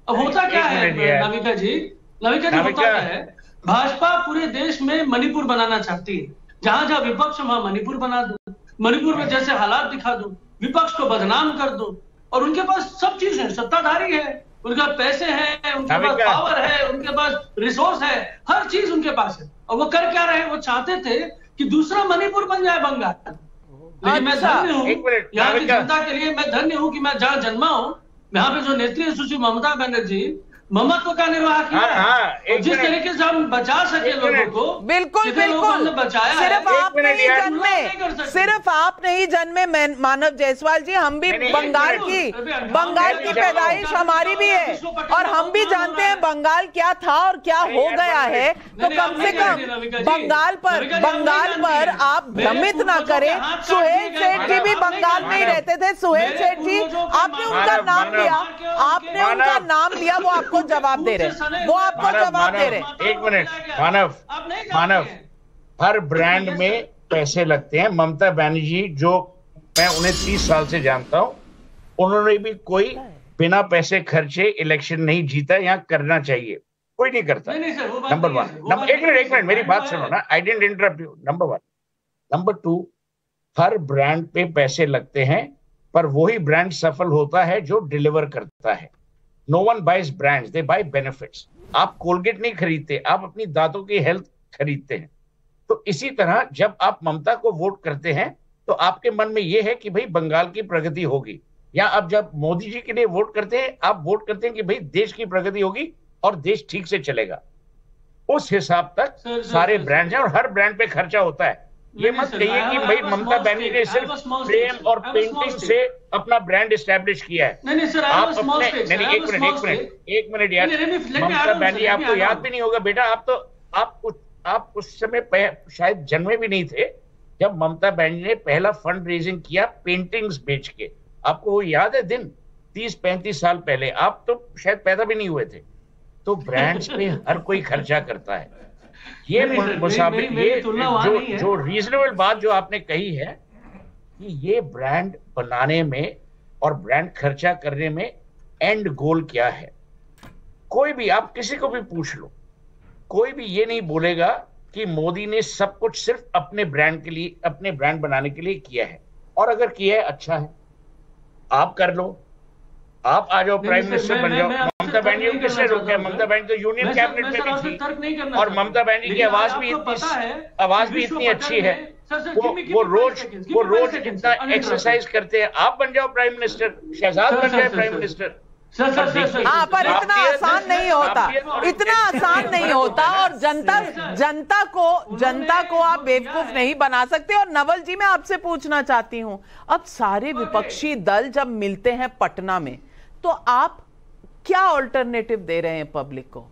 K: अब होता क्या है नाविका जी, होता क्या है? भाजपा पूरे देश में मणिपुर बनाना चाहती है। जहां जहां विपक्ष वहां मणिपुर बना दो, मणिपुर में जैसे हालात दिखा दो, विपक्ष को बदनाम कर दो। और उनके पास सब चीज है, सत्ताधारी है, उनके पास पैसे हैं, उनके पास पावर है, उनके पास रिसोर्स है, हर चीज उनके पास है। और वो कर क्या रहे हैं? वो चाहते थे कि दूसरा मणिपुर बन जाए बंगाल। लेकिन मैं धन्य हूँ, यहाँ की जनता के लिए मैं धन्य हूँ कि मैं जहाँ जन्मा हूँ, यहाँ पे जो नेत्री है सुश्री ममता बनर्जी, ममत्व का निर्वाह किया। जिस तरीके से हम बचा सके लोगों को,
A: बिल्कुल बिल्कुल
K: बचाया।
A: सिर्फ आप नहीं जन्मे मानव जायसवाल जी, हम भी बंगाल की पैदाइश हमारी भी है। और हम भी जानते हैं बंगाल क्या था और क्या हो गया है। तो कम से कम बंगाल पर आप भ्रमित ना करें। सुहेल सेठ जी भी बंगाल में ही रहते थे। सुहेल सेठ जी, आपने उनका नाम लिया, वो आपको जवाब दे रहे, वो आपको जवाब दे रहे।
G: एक मिनट, मानव, हर ब्रांड में पैसे लगते हैं। ममता बनर्जी, जो मैं उन्हें 30 साल से जानता हूं, उन्होंने भी कोई बिना पैसे खर्चे इलेक्शन नहीं जीता। यहाँ करना चाहिए, कोई नहीं करता। नंबर 1। एक मिनट मेरी बात सुनो ना, I didn't interrupt you. Number 1। Number 2, her brand पे पैसे लगते हैं, पर वही ब्रांड सफल होता है जो डिलीवर करता है। No one buys brands, they buy benefits. आप कोलगेट नहीं खरीदते, आप अपनी दांतों की हेल्थ खरीदते हैं। तो इसी तरह जब आप ममता को वोट करते हैं, तो आपके मन में यह है कि भाई बंगाल की प्रगति होगी। या आप जब मोदी जी के लिए वोट करते हैं, आप वोट करते हैं कि भाई देश की प्रगति होगी और देश ठीक से चलेगा। उस हिसाब तक सारे ब्रांड्स हैं और हर ब्रांड पे खर्चा होता है। ये मत कहिए कि भाई ममता बनर्जी ने सिर्फ फ्रेम और पेंटिंग से अपना ब्रांड एस्टैब्लिश किया है। आप अपने एक मिनट यार, ममता बनर्जी आपको याद भी नहीं होगा बेटा, आप उस समय शायद जन्मे भी नहीं थे जब ममता बनर्जी ने पहला फंड रेजिंग किया पेंटिंग्स बेच के। आपको वो याद है दिन? 30-35 साल पहले। आप तो शायद पैदा भी नहीं हुए थे। तो ब्रांड्स पे हर कोई खर्चा करता है। ये मुसाबिक, ये जो रीजनेबल बात जो आपने कही है कि ये ब्रांड बनाने में और ब्रांड खर्चा करने में एंड गोल क्या है। कोई भी, आप किसी को भी पूछ लो, कोई भी ये नहीं बोलेगा कि मोदी ने सब कुछ सिर्फ अपने ब्रांड के लिए, अपने ब्रांड बनाने के लिए किया है। और अगर किया है, अच्छा है, आप कर लो, आप आ जाओ, प्राइम मिनिस्टर बन जाओ। ममता बनर्जी को किसने रोका? ममता बनर्जी तो यूनियन कैबिनेट में भी थी और ममता बनर्जी की आवाज भी इतनी अच्छी है। वो रोज इतना एक्सरसाइज करते हैं। आप बन जाओ प्राइम मिनिस्टर, शहजाद बन जाए प्राइम मिनिस्टर।
A: हाँ, पर इतना आसान नहीं होता, इतना आसान नहीं होता। और जनता को आप बेवकूफ नहीं बना सकते। और नवल जी, मैं आपसे पूछना चाहती हूं, अब सारे विपक्षी दल जब मिलते हैं पटना में, तो आप क्या ऑल्टरनेटिव दे रहे हैं पब्लिक को?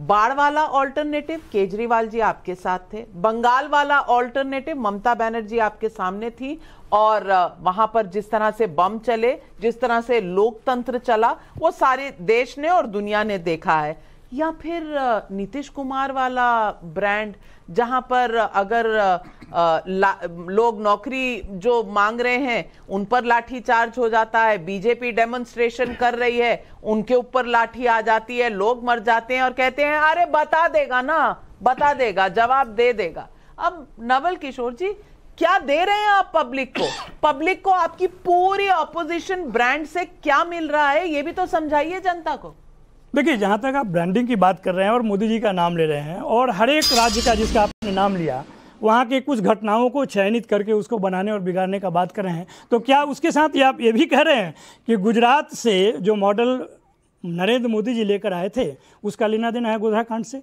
A: बाढ़ वाला ऑल्टरनेटिव केजरीवाल जी आपके साथ थे, बंगाल वाला ऑल्टरनेटिव ममता बनर्जी आपके सामने थी, और वहां पर जिस तरह से बम चले, जिस तरह से लोकतंत्र चला, वो सारे देश ने और दुनिया ने देखा है। या फिर नीतीश कुमार वाला ब्रांड, जहां पर अगर लोग नौकरी जो मांग रहे हैं उन पर लाठी चार्ज हो जाता है, बीजेपी डेमोन्स्ट्रेशन कर रही है, उनके ऊपर लाठी आ जाती है, लोग मर जाते हैं और कहते हैं अरे बता देगा ना, बता देगा, जवाब दे देगा। अब नवल किशोर जी, क्या दे रहे हैं आप पब्लिक को आपकी पूरी ऑपोजिशन ब्रांड से क्या मिल रहा है, ये भी तो समझाइए जनता को।
L: देखिए, जहाँ तक आप ब्रांडिंग की बात कर रहे हैं और मोदी जी का नाम ले रहे हैं, और हर एक राज्य का जिसका आपने नाम लिया, वहाँ के कुछ घटनाओं को चयनित करके उसको बनाने और बिगाड़ने का बात कर रहे हैं, तो क्या उसके साथ ये आप ये भी कह रहे हैं कि गुजरात से जो मॉडल नरेंद्र मोदी जी लेकर आए थे उसका लेना देना है गोधरा कांड से?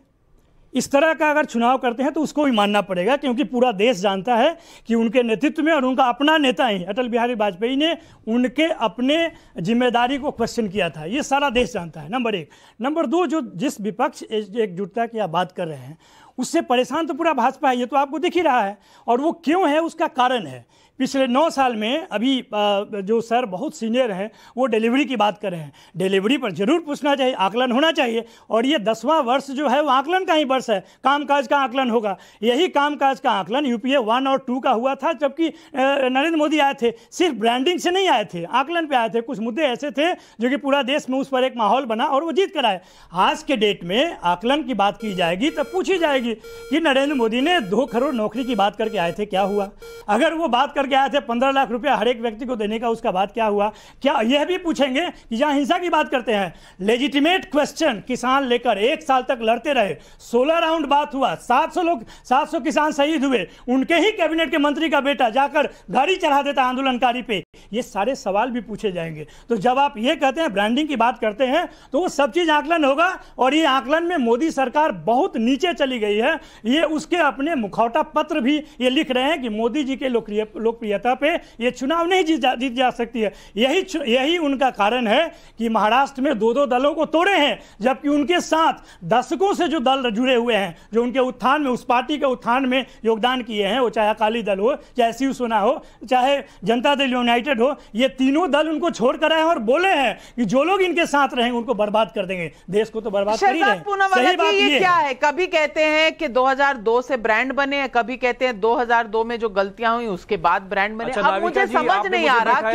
L: इस तरह का अगर चुनाव करते हैं तो उसको भी मानना पड़ेगा, क्योंकि पूरा देश जानता है कि उनके नेतृत्व में और उनका अपना नेता ही अटल बिहारी वाजपेयी ने उनके अपने जिम्मेदारी को क्वेश्चन किया था, ये सारा देश जानता है। नंबर एक। नंबर दो, जो जिस विपक्ष एकजुटता की आप बात कर रहे हैं उससे परेशान तो पूरा भाजपा है, ये तो आपको दिख ही रहा है। और वो क्यों है उसका कारण है, पिछले 9 साल में अभी जो सर बहुत सीनियर हैं वो डिलीवरी की बात कर रहे हैं, डिलीवरी पर जरूर पूछना चाहिए, आकलन होना चाहिए। और ये 10वां वर्ष जो है वो आकलन का ही वर्ष है, कामकाज का आकलन होगा। यही कामकाज का आकलन यूपीए 1 और 2 का हुआ था, जबकि नरेंद्र मोदी आए थे, सिर्फ ब्रांडिंग से नहीं आए थे, आकलन पे आए थे। कुछ मुद्दे ऐसे थे जो कि पूरा देश में उस पर एक माहौल बना और वो जीत कर आए। आज के डेट में आकलन की बात की जाएगी तब पूछी जाएगी कि नरेंद्र मोदी ने 2 करोड़ नौकरी की बात करके आए थे, क्या हुआ? अगर वो बात करके आए थे 15 लाख रुपया हर एक व्यक्ति को देने का, उसका बात क्या हुआ? क्या यह भी पूछेंगे कि जहां हिंसा की बात करते हैं, लेजिटिमेट क्वेश्चन, किसान लेकर 1 साल तक लड़ते रहे, 16 राउंड बात हुआ, 700 किसान शहीद हुए, उनके ही कैबिनेट के मंत्री का बेटा जाकर गाड़ी चढ़ा देता आंदोलनकारी पे, ये सारे सवाल भी पूछे जाएंगे। तो जब आप ये कहते हैं ब्रांडिंग की बात करते हैं तो वो सब चीज आकलन होगा। और ये आकलन में मोदी सरकार बहुत नीचे चली गई है। ये उसके अपने मुखौटा पत्र भी ये लिख रहे हैं कि मोदी जी के लोकप्रियता पे ये चुनाव नहीं जीत जा सकती है। यही उनका कारण है कि महाराष्ट्र में 2-2 दलों को तोड़े हैं, जबकि उनके साथ दशकों से जो दल जुड़े हुए हैं, जो उनके उत्थान में, उस पार्टी के उत्थान में योगदान किए हैं, वो चाहे अकाली दल हो, चाहे शिवसेना हो, चाहे जनता दल यूनाइटेड हो, ये तीनों दल उनको छोड़ कर आए हैं और बोले हैं कि जो लोग इनके साथ रहेंगे उनको बर्बाद कर देंगे। देश को तो बर्बाद कर ही रहे हैं। सही बात ये
A: क्या है, कभी कहते हैं कि 2002 से ब्रांड बने हैं, कभी कहते हैं 2002 में जो गलतियां हुई उसके बाद ब्रांड बने। अब मुझे समझ नहीं आ रहा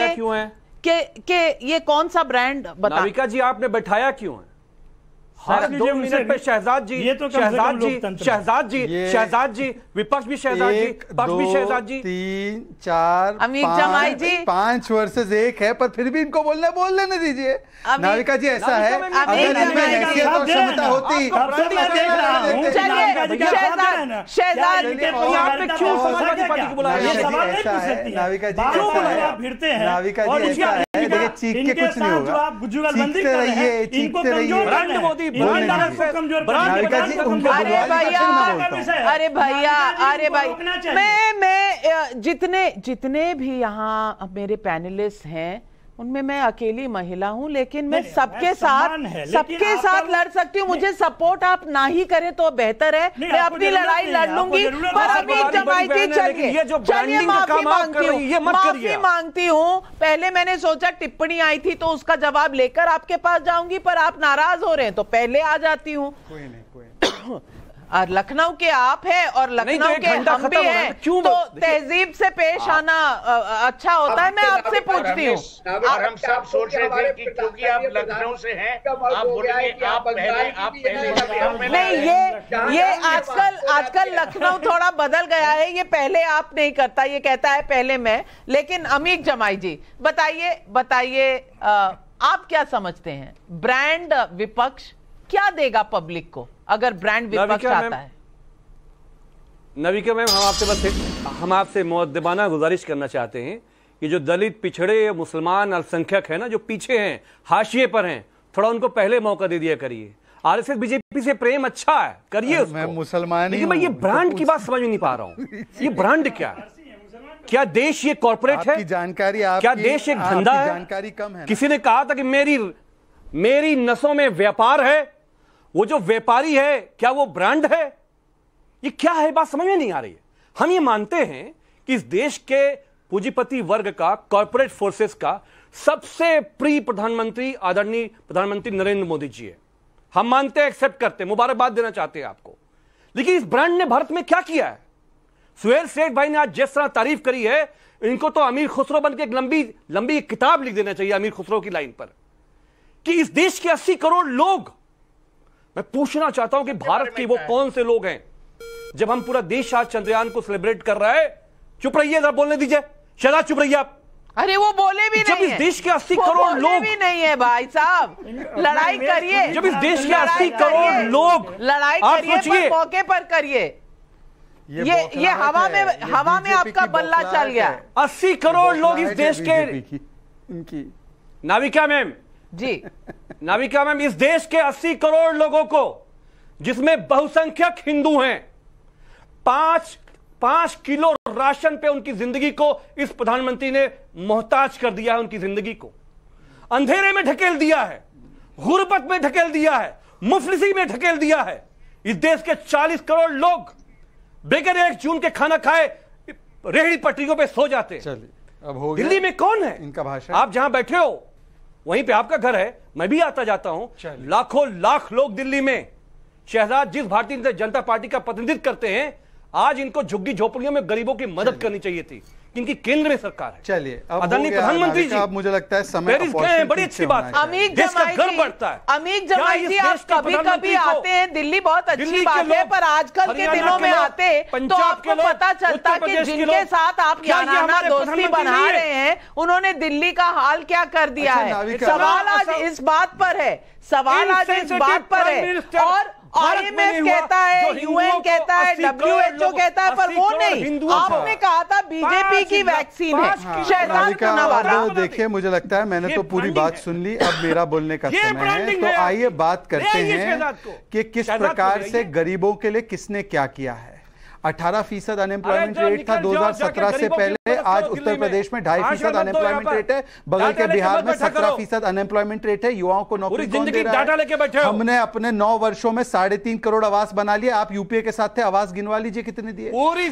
A: कि ये कौन सा ब्रांड बता।
M: नाविका जी आपने बैठाया क्यों है? हर 2 मिनट पे शहजाद जी, शहजाद जी, विपक्ष भी शहजाद जी, पक्ष भी शहजाद जी,
H: 3, 4,
A: अमीर जमाई जी,
H: 5 वर्सेस 1 है, पर फिर भी इनको बोलने दीजिए। नाविका जी ऐसा है, अगर इनमें हैसियत और क्षमता होती,
A: शहजाद
M: क्यों समाजवादी पार्टी को बुलाया?
H: नाविका जी ऐसा है, देखिए चीख के कुछ नहीं होगा, चीखते रहिए, चीखते रहिए।
A: अरे भैया, मैं जितने भी यहाँ मेरे पैनलिस्ट हैं उनमें मैं अकेली महिला हूं, लेकिन मैं सबके साथ लड़ सकती हूँ। मुझे सपोर्ट आप ना ही करें तो बेहतर है, मैं अपनी लड़ाई लड़ लूंगी। पर अमीर जमाई जी चलिए माफी मांगती हूँ। पहले मैंने सोचा टिप्पणी आई थी तो उसका जवाब लेकर आपके पास जाऊंगी, पर आप नाराज हो रहे हैं तो पहले आ जाती हूँ। और लखनऊ के आप हैं और लखनऊ के हम भी हैं, तो तहजीब से पेश आना अच्छा होता है। मैं आपसे पूछती हूँ,
G: और हम सब सोच रहे थे कि क्योंकि आप लखनऊ से हैं, आप बोलेंगे आप पहले
A: नहीं, ये आजकल लखनऊ थोड़ा बदल गया है, ये पहले आप नहीं करता, ये कहता है पहले मैं। लेकिन अमीर जमाई जी बताइए आप क्या समझते हैं, ब्रांड विपक्ष क्या देगा पब्लिक को अगर ब्रांड विपक्ष आता है?
M: नविका मैम, हम आपसे मुअद्दबाना गुजारिश करना चाहते हैं कि जो दलित, पिछड़े, मुसलमान, अल्पसंख्यक है ना, जो पीछे हैं, हाशिए पर हैं, थोड़ा उनको पहले मौका दे दिया करिए। आरएसएस बीजेपी से प्रेम अच्छा है, करिए उसको।
H: मैं मुसलमान,
M: लेकिन मैं ये ब्रांड की बात समझ नहीं पा रहा हूँ। ये ब्रांड क्या है? क्या देश ये कॉर्पोरेट है?
H: जानकारी
M: क्या देश एक धंधा है?
H: जानकारी कम है।
M: किसी ने कहा था कि मेरी नसों में व्यापार है, वो जो व्यापारी है क्या वो ब्रांड है? ये क्या है? बात समझ में नहीं आ रही है। हम ये मानते हैं कि इस देश के पूंजीपति वर्ग का, कॉर्पोरेट फोर्सेस का सबसे प्रिय प्रधानमंत्री आदरणीय प्रधानमंत्री नरेंद्र मोदी जी है। हम मानते हैं, एक्सेप्ट करते हैं, मुबारकबाद देना चाहते हैं आपको। लेकिन इस ब्रांड ने भारत में क्या किया है? सुहेल सेठ भाई ने आज जिस तरह तारीफ करी है, इनको तो अमीर खुसरो बन के एक लंबी किताब लिख देना चाहिए अमीर खुसरो की लाइन पर, कि इस देश के 80 करोड़ लोग, मैं पूछना चाहता हूं कि भारत के वो कौन से लोग हैं? जब हम पूरा देश आज चंद्रयान को सेलिब्रेट कर रहा है, चुप रहिए, जरा बोलने दीजिए, शहजाद चुप रहिए आप।
A: अरे वो बोले भी नहीं है।
M: जब इस देश के 80 करोड़ लोग
A: भी नहीं है भाई साहब, लड़ाई करिए।
M: जब इस देश के 80 करोड़ लोग,
A: लड़ाई करिए, मौके पर करिए। ये हवा में आपका बल्ला चल गया।
M: 80 करोड़ लोग इस देश के,
H: इनकी
M: नाविका मैम जी, नाविका मैम, इस देश के 80 करोड़ लोगों को, जिसमें बहुसंख्यक हिंदू हैं, 5 किलो राशन पे उनकी जिंदगी को इस प्रधानमंत्री ने मोहताज कर दिया है। उनकी जिंदगी को अंधेरे में ढकेल दिया है, गुर्बत में ढकेल दिया है, मुफलिसी में ढकेल दिया है। इस देश के 40 करोड़ लोग बगैर 1 जून के खाना खाए रेहड़ी पटरियों पे सो जाते हैं।
H: अब हो गया।
M: दिल्ली में कौन है
H: इनका भाषण?
M: आप जहां बैठे हो वहीं पे आपका घर है, मैं भी आता जाता हूं। लाखों लाख लोग दिल्ली में, शहजाद जिस भारतीय जनता पार्टी का प्रतिनिधित्व करते हैं, आज इनको झुग्गी झोपड़ियों में गरीबों की मदद करनी चाहिए थी, क्योंकि केंद्र में सरकार है।
H: चलिए,
M: आदरणीय प्रधानमंत्री जी,
H: अब मुझे लगता है समय
M: है, बड़ी अच्छी बात है।
A: अमीर जमाई जी, आप कभी कभी आते हैं दिल्ली, बहुत अच्छी बात है, पर आजकल के दिनों में आते तो आपको पता चलता कि जिनके साथ आप याराना दोस्ती बना रहे हैं, उन्होंने दिल्ली का हाल क्या कर दिया है। सवाल आज इस बात पर है, सवाल आज इस बात पर है। और IMF कहता है, UN कहता है, WHO कहता है, पर वो नहीं। आपने कहा था बीजेपी की वैक्सीन है। शहजाद पूनावाला,
H: देखिए, मुझे लगता है मैंने तो पूरी बात सुन ली, अब मेरा बोलने का समय है। तो आइए बात करते हैं कि किस प्रकार से गरीबों के लिए किसने क्या किया है। 18% अनएम्प्लॉयमेंट रेट था 2017 से पहले, आज उत्तर प्रदेश में 2.5% अनएम्प्लॉयमेंट रेट है, बगल के बिहार में 17% अनएम्प्लॉयमेंट रेट है। युवाओं को नौकरी कौन दे रहा है? हमने अपने 9 वर्षों में 3.5 करोड़ आवास बना लिए। आप यूपीए के साथ थे, आवास गिनवा लीजिए कितने दिए।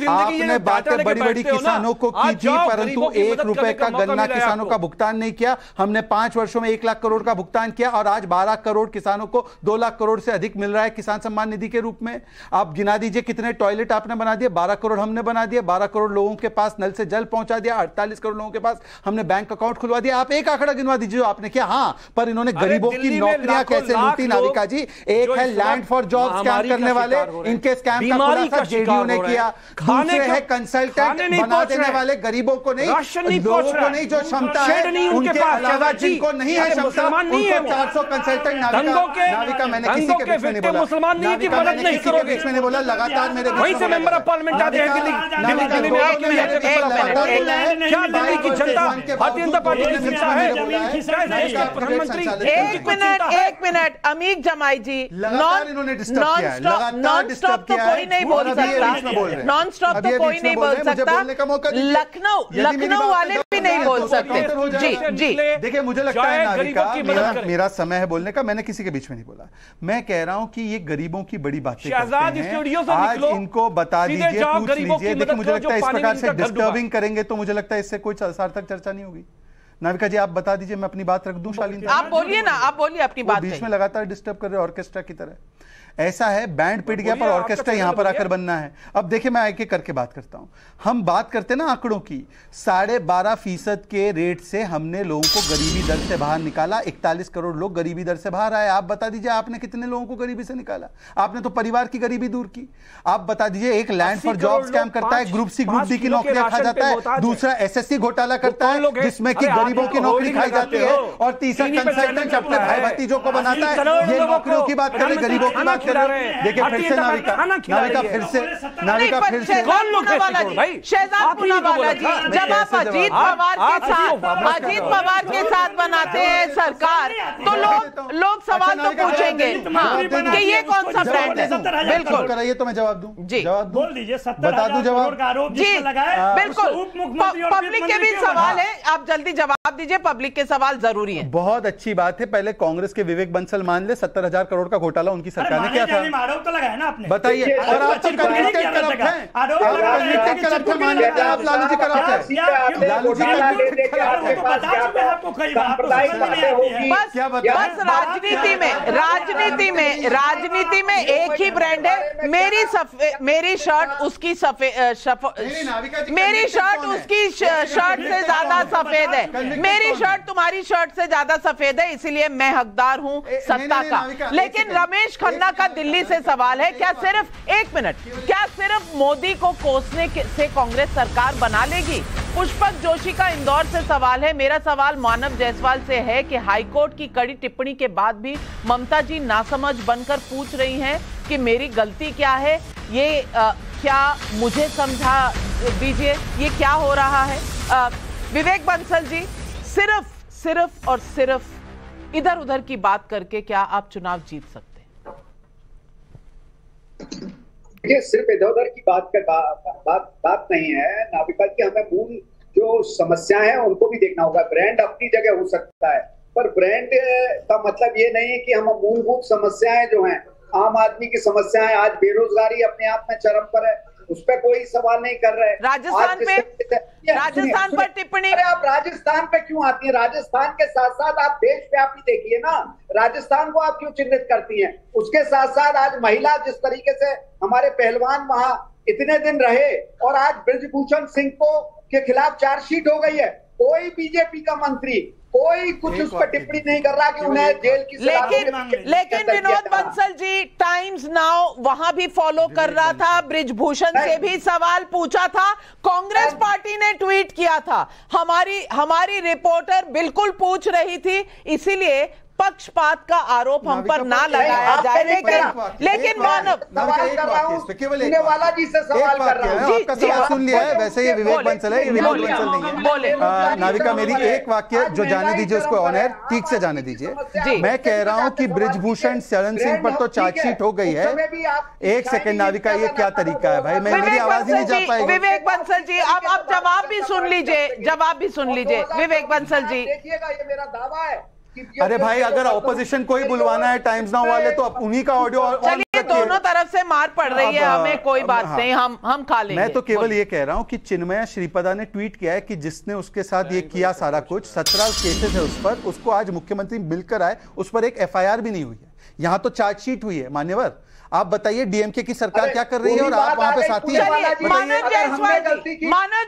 H: आपने बातें बड़ी बड़ी किसानों को की थी, परंतु 1 रुपए का गन्ना किसानों का भुगतान नहीं किया। हमने 5 वर्षों में 1 लाख करोड़ का भुगतान किया, और आज 12 करोड़ किसानों को 2 लाख करोड़ से अधिक मिल रहा है किसान सम्मान निधि के रूप में। आप गिना दीजिए कितने टॉयलेट आपने बना दिए। 12 करोड़ हमने बना दिया, 12 करोड़ लोगों के पास नल से जल पहुंचा दिया, 48 करोड़ लोगों के पास हमने बैंक अकाउंट खुलवा दिया। आप एक आंकड़ा गिनवा दीजिए आपने क्या। हाँ, पर इन्होंने गरीबों की नौकरियां कैसे लूटी नाविका जी। एक है लैंड फॉर जॉब स्कैम करने वाले, इनके स्कैम का खुलासा जेडीयू ने किया। दूसरे है कंसल्टेंट बना देने वाले, गरीबों को नहीं, लोगों को नहीं, जो क्षमता है उनके अलावा जिनको नहीं है क्षमता, उनको 400 कंसल्टेंट। नाविका, मैंने किसी के बीच में नहीं बोला, नाविका मैंने किसी के बीच में नहीं बोला, लगातार मेरे
M: वहीं से मेंबर ऑफ पार्लियामेंट आते हैं दिल्ली में क्या दिल्ली की जनता भारतीय जनता पार्टी की जनता है। प्रधानमंत्री,
A: एक मिनट अमीर जमाई जी, नॉन स्टॉप तो कोई नहीं बोल सकता, नॉन स्टॉप तो कोई नहीं बोल सकता, लखनऊ वाले भी नहीं बोल सकते। जी जी,
H: देखिए, मुझे लगता है नाविका, मेरा समय है बोलने का, मैंने किसी के बीच में नहीं बोला। मैं कह रहा हूं कि ये गरीबों की बड़ी बातें करते हैं, आज इनको बता दीजिए, पूछ लीजिए। देखिए, मुझे लगता है इस प्रकार से डिस्टर्बिंग करेंगे तो मुझे लगता है इससे कोई सार्थक चर्चा नहीं होगी। नाविका जी, आप बता दीजिए, मैं अपनी बात रख दूं। शालीन,
A: आप बोलिए ना, आप बोलिए अपनी बात।
H: बीच में लगातार डिस्टर्ब कर रहे ऑर्केस्ट्रा की तरह। ऐसा है, बैंड पिट गया पर ऑर्केस्ट्रा यहां पर आकर बनना है। अब देखिए, मैं एक एक करके बात करता हूं। हम बात करते हैं ना आंकड़ों की, 12.5% के रेट से हमने लोगों को गरीबी दर से बाहर निकाला। 41 करोड़ लोग गरीबी दर से बाहर आए। आप बता दीजिए, आपने कितने लोगों को गरीबी से निकाला? आपने तो परिवार की गरीबी दूर की। आप बता दीजिए, एक लैंड फॉर जॉब स्कैम करता है, ग्रुप सी ग्रुप डी की नौकरियां खा जाता है, दूसरा SSC घोटाला करता है जिसमें कि गरीबों की नौकरी खाई जाती है, और तीसरा कंसल्टेंट अपने भाई भतीजों को बनाता है। ये नौकरियों की बात कर रहे, गरीबों की बात कर रहे हैं। देखिए, फिर से नाविका फिर से
A: कौन लोग भाई? शहजाद पूनावाला जी, जब आप अजीत पवार के साथ बनाते हैं सरकार, तो लोग सवाल तो पूछेंगे कि ये कौन सा ब्रांड है। बिल्कुल
H: कराइए तो मैं जवाब दूं जी, जवाब
L: बोल दीजिए।
H: बता दूं जवाब
A: जी, बिल्कुल। पब्लिक के भी सवाल है, आप जल्दी जवाब दीजिए, पब्लिक के सवाल जरूरी है।
H: बहुत अच्छी बात है। पहले कांग्रेस के विवेक बंसल मान ले, 70,000 करोड़ का घोटाला उनकी सरकार ने किया था, लगाया ना आपने, बताइए। और आप तो कन्विक्टेड करप्ट हैं, आप कन्विक्टेड करप्ट हैं, मान लेते हैं आप। लालू जी करप्ट है, लालू जी
A: बस राजनीति में एक ही ब्रांड है। मेरी शर्ट उसकी सफेद, मेरी शर्ट उसकी शर्ट से ज्यादा सफेद है, मेरी शर्ट तुम्हारी शर्ट से ज्यादा सफेद है, इसीलिए मैं हकदार हूं सत्ता का। लेकिन रमेश खन्ना का दिल्ली से सवाल है, क्या सिर्फ एक मिनट, क्या सिर्फ मोदी को कोसने से कांग्रेस सरकार बना लेगी? पुष्पक जोशी का इंदौर से सवाल है। मेरा सवाल मानव जायसवाल से है कि हाईकोर्ट की कड़ी टिप्पणी के बाद भी ममता जी नासमझ बनकर पूछ रही हैं कि मेरी गलती क्या है। ये क्या मुझे समझा दीजिए ये क्या हो रहा है? विवेक बंसल जी, सिर्फ और सिर्फ इधर उधर की बात करके क्या आप चुनाव जीत सकते हैं?
I: ये सिर्फ इधर उधर की बात नहीं है नाविका जी, हमें मूल जो समस्याएं हैं उनको भी देखना होगा। ब्रांड अपनी जगह हो सकता है, पर ब्रांड का मतलब ये नहीं है कि हम मूलभूत समस्याएं जो हैं, आम आदमी की समस्याएं, आज बेरोजगारी अपने आप में चरम पर है, उस पर कोई सवाल नहीं कर रहे।
A: राजस्थान पर टिप्पणी,
I: अरे आप राजस्थान पे क्यों आती हैं? राजस्थान के साथ साथ आप देशव्यापी देखिए ना, राजस्थान को आप क्यों चिन्हित करती हैं? उसके साथ साथ आज महिला, जिस तरीके से हमारे पहलवान वहां इतने दिन रहे और आज ब्रजभूषण सिंह को के खिलाफ चार्जशीट हो गई है, कोई बीजेपी का मंत्री कोई कुछ उस पर टिप्पणी नहीं कर रहा कि उन्हें जेल की
A: लेकिन विनोद बंसल जी, टाइम्स नाउ वहां भी फॉलो कर रहा था, ब्रिजभूषण से भी सवाल पूछा था, कांग्रेस पार्टी ने ट्वीट किया था, हमारी रिपोर्टर बिल्कुल पूछ रही थी, इसीलिए पक्षपात का आरोप हम पर ना लगाया जाए। लेकिन मानव
I: सवाल कर रहा हूं, सुनने वाला जी से सवाल कर रहा हूं।
H: आपका सवाल सुन लिया है, वैसे ये विवेक बंसल है, ये विनोद बंसल नहीं है। नाविका, मेरी एक वाक्य जो जाने दीजिए उसको ऑन एयर ठीक से जाने दीजिए। मैं कह रहा हूं कि ब्रिजभूषण शरण सिंह पर तो चार्जशीट हो गई है। एक सेकंड नाविका, ये क्या तरीका है भाई? मेरी आवाज ही नहीं जा पाएगी।
A: विवेक बंसल जी, अब जवाब भी सुन लीजिए, विवेक बंसल जी।
I: देखिएगा, ये मेरा दावा है।
H: अरे भाई, अगर ऑपोजिशन को ही बुलवाना है टाइम्स नाउ वाले, तो उन्हीं का ऑडियो।
A: चलिए, दोनों तरफ से मार पड़ रही है, हमें कोई बात नहीं, हम खा लेंगे।
H: मैं तो केवल ये कह रहा हूं कि चिन्मया श्रीपदा ने ट्वीट किया है कि जिसने उसके साथ ये किया सारा कुछ, 17 केसेस है उस पर, उसको आज मुख्यमंत्री मिलकर आए, उस पर एक FIR भी नहीं हुई है, यहां तो चार्जशीट हुई है। मान्यवर, आप बताइए डीएमके की सरकार क्या कर रही है और आप वहां पे साथी हैं।
A: मानव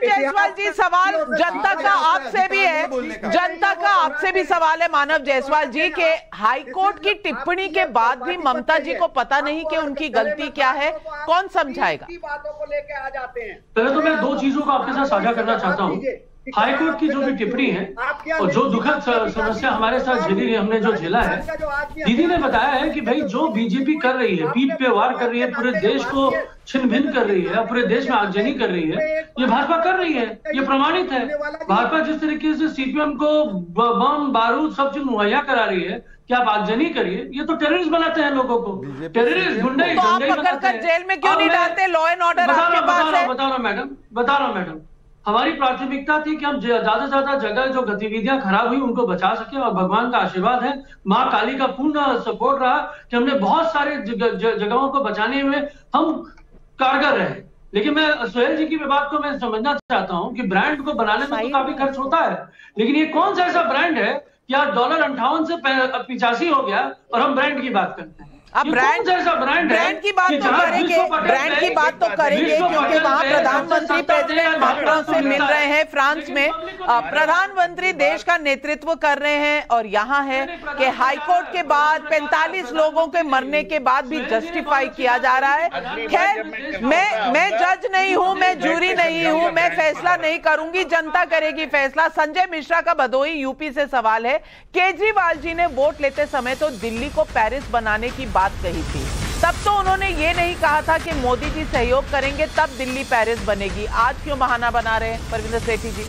A: जायसवाल जी, सवाल जनता का आपसे भी है, जनता का आपसे भी सवाल है मानव जायसवाल जी के हाईकोर्ट की टिप्पणी के बाद भी ममता जी को पता नहीं कि उनकी गलती क्या है, कौन समझाएगा?
I: बातों को लेके आ जाते हैं।
K: पहले तो मैं दो चीजों को आपके साथ साझा करना चाहता हूँ। हाईकोर्ट की जो भी टिप्पणी है और जो दुखद समस्या हमारे साथ झेली हमने जो झेला है, दीदी ने बताया है कि भाई जो बीजेपी कर रही है, पीठ पे वार कर रही है, पूरे देश को छिन्न भिन्न कर रही है, पूरे देश में आगजनी कर रही है, ये भाजपा कर रही है, ये प्रमाणित है। भाजपा जिस तरीके से CPM को बम बारूद सब चीज मुहैया करा रही है कि आप आगजनी करिए, ये तो टेररिस्ट बनाते हैं लोगों को, टेररिस्ट गुंडे
A: बनाते हैं। जेल में क्यों नहीं डालते? लॉ एंड ऑर्डर आपके पास है।
K: बता रहा हूँ मैडम, हमारी प्राथमिकता थी कि हम ज्यादा से ज्यादा जगह जो गतिविधियां खराब हुई उनको बचा सके, और भगवान का आशीर्वाद है, माँ काली का पूर्ण सपोर्ट रहा कि हमने बहुत सारे जगहों को बचाने में हम कारगर रहे। लेकिन मैं सोहेल जी की बात को मैं समझना चाहता हूं कि ब्रांड को बनाने में तो काफी खर्च होता है, लेकिन ये कौन सा ऐसा ब्रांड है कि आज $58 से 85 हो गया और हम ब्रांड की बात करते हैं?
A: अब ब्रांड की बात तो करेंगे क्योंकि वहां प्रधानमंत्री प्रेसिडेंट मैक्रोन से मिल रहे हैं फ्रांस में, प्रधानमंत्री देश का नेतृत्व कर रहे हैं, और यहाँ है कि हाईकोर्ट के बाद 45 लोगों के मरने के बाद भी जस्टिफाई किया जा रहा है। खैर, मैं जज नहीं हूं, मैं जूरी नहीं हूं, मैं फैसला नहीं करूंगी, जनता करेगी फैसला। संजय मिश्रा का भदोही यूपी से सवाल है, केजरीवाल जी ने वोट लेते समय तो दिल्ली को पेरिस बनाने की बात कही थी, तब तो उन्होंने ये नहीं कहा था कि मोदी जी सहयोग करेंगे तब दिल्ली पेरिस बनेगी, आज क्यों बहाना बना रहे हैं परविंदर सेठी जी?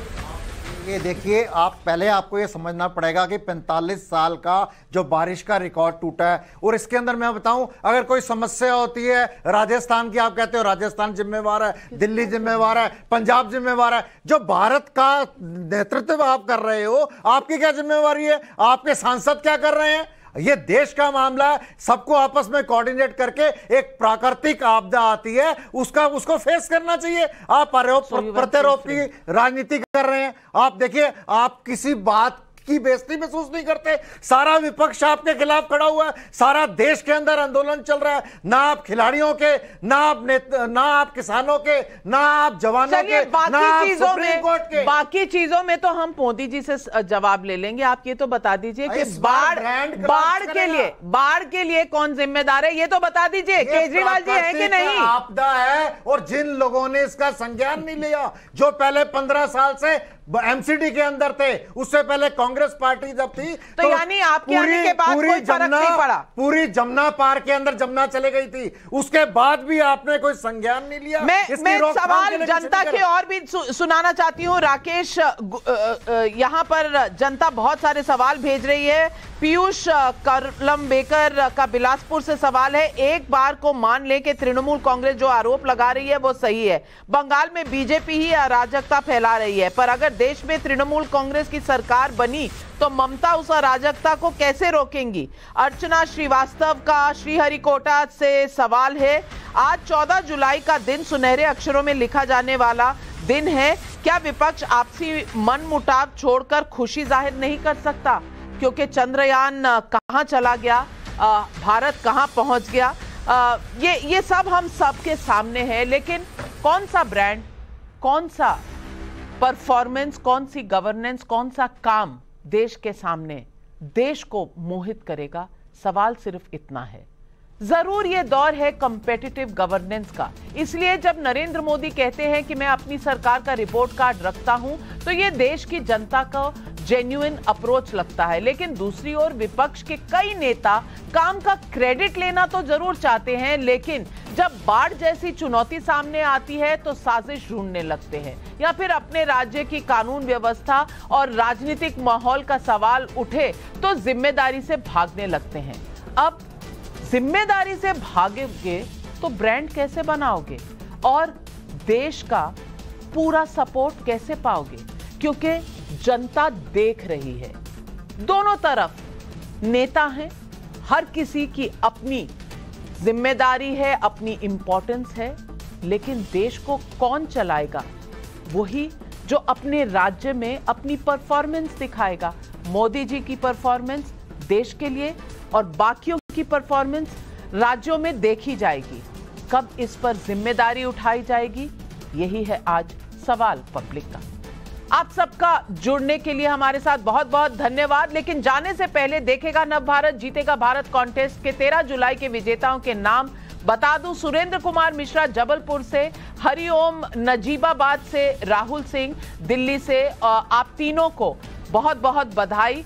J: ये देखिए, आपको ये समझना पड़ेगा कि 45 साल का जो बारिश का रिकॉर्ड टूटा है, और इसके अंदर मैं बताऊं, अगर कोई समस्या होती है राजस्थान की, आप कहते हो राजस्थान जिम्मेवार है, दिल्ली जिम्मेवार है, पंजाब जिम्मेवार है, जो भारत का नेतृत्व आप कर रहे हो, आपकी क्या जिम्मेवारी है? आपके सांसद क्या कर रहे हैं? ये देश का मामला है, सबको आपस में कोऑर्डिनेट करके एक प्राकृतिक आपदा आती है, उसको फेस करना चाहिए। आप आरोप प्रत्यारोप की राजनीति कर रहे हैं। आप देखिए, आप किसी बात की बेइज्जती महसूस नहीं करते, सारा विपक्ष आपके खिलाफ खड़ा हुआ है, सारा देश के अंदर आंदोलन चल रहा है, ना आप खिलाड़ियों के, ना आप किसानों के, ना आप जवानों के, ना आप सुप्रीम कोर्ट के।
A: बाकी चीजों में तो हम मोदी जी से जवाब ले लेंगे। आप ये तो बता दीजिए कि बाढ़ के लिए कौन जिम्मेदार है, ये तो बता दीजिए। केजरीवाल जी है कि नहीं?
J: आपदा है, और जिन लोगों ने इसका संज्ञान नहीं लिया, जो पहले 15 साल से एमसीडी के अंदर थे, उससे पहले कांग्रेस पार्टी जब थी
A: तो यानी आपके आने के बाद कोई फर्क नहीं पड़ा।
J: पूरी जमुना पार के अंदर जमुना चले गई थी, उसके बाद भी आपने कोई संज्ञान नहीं लिया।
A: मैं सवाल जनता के और भी सुनाना चाहती हूँ। राकेश, यहाँ पर जनता बहुत सारे सवाल भेज रही है। पीयूष करलम्बेकर का बिलासपुर से सवाल है, एक बार को मान ले कि तृणमूल कांग्रेस जो आरोप लगा रही है वो सही है, बंगाल में बीजेपी ही अराजकता फैला रही है, पर अगर देश में तृणमूल कांग्रेस की सरकार बनी तो ममता उस अराजकता को कैसे रोकेंगी? अर्चना श्रीवास्तव का श्रीहरिकोटा से सवाल है, आज 14 जुलाई का दिन सुनहरे अक्षरों में लिखा जाने वाला दिन है, क्या विपक्ष आपसी मनमुटाव छोड़कर खुशी जाहिर नहीं कर सकता? क्योंकि चंद्रयान कहां चला गया, भारत कहां पहुंच गया, ये सब हम सबके सामने है, लेकिन कौन सा ब्रांड, कौन सा परफॉर्मेंस, कौन सी गवर्नेंस, कौन सा काम देश के सामने देश को मोहित करेगा? सवाल सिर्फ इतना है। जरूर ये दौर है कॉम्पिटिटिव गवर्नेंस का, इसलिए जब नरेंद्र मोदी कहते हैं कि मैं अपनी सरकार का रिपोर्ट कार्ड रखता हूं तो ये देश की जनता का जेन्युइन अप्रोच लगता है। लेकिन दूसरी ओर विपक्ष के कई नेता काम का क्रेडिट लेना तो जरूर चाहते हैं, लेकिन जब बाढ़ जैसी चुनौती सामने आती है तो साजिश ढूंढने लगते हैं, या फिर अपने राज्य की कानून व्यवस्था और राजनीतिक माहौल का सवाल उठे तो जिम्मेदारी से भागने लगते हैं। अब जिम्मेदारी से भागोगे तो ब्रांड कैसे बनाओगे और देश का पूरा सपोर्ट कैसे पाओगे? क्योंकि जनता देख रही है, दोनों तरफ नेता हैं, हर किसी की अपनी जिम्मेदारी है, अपनी इंपॉर्टेंस है, लेकिन देश को कौन चलाएगा? वही जो अपने राज्य में अपनी परफॉर्मेंस दिखाएगा। मोदी जी की परफॉर्मेंस देश के लिए और बाकियों की परफॉर्मेंस राज्यों में देखी जाएगी। कब इस पर जिम्मेदारी उठाई जाएगी? यही है आज सवाल पब्लिक का। आप सबका जुड़ने के लिए हमारे साथ बहुत बहुत धन्यवाद। लेकिन जाने से पहले देखेगा नव भारत जीतेगा भारत कॉन्टेस्ट के 13 जुलाई के विजेताओं के नाम बता दूं। सुरेंद्र कुमार मिश्रा जबलपुर से, हरिओम नजीबाबाद से, राहुल सिंह दिल्ली से, आप तीनों को बहुत बहुत बधाई।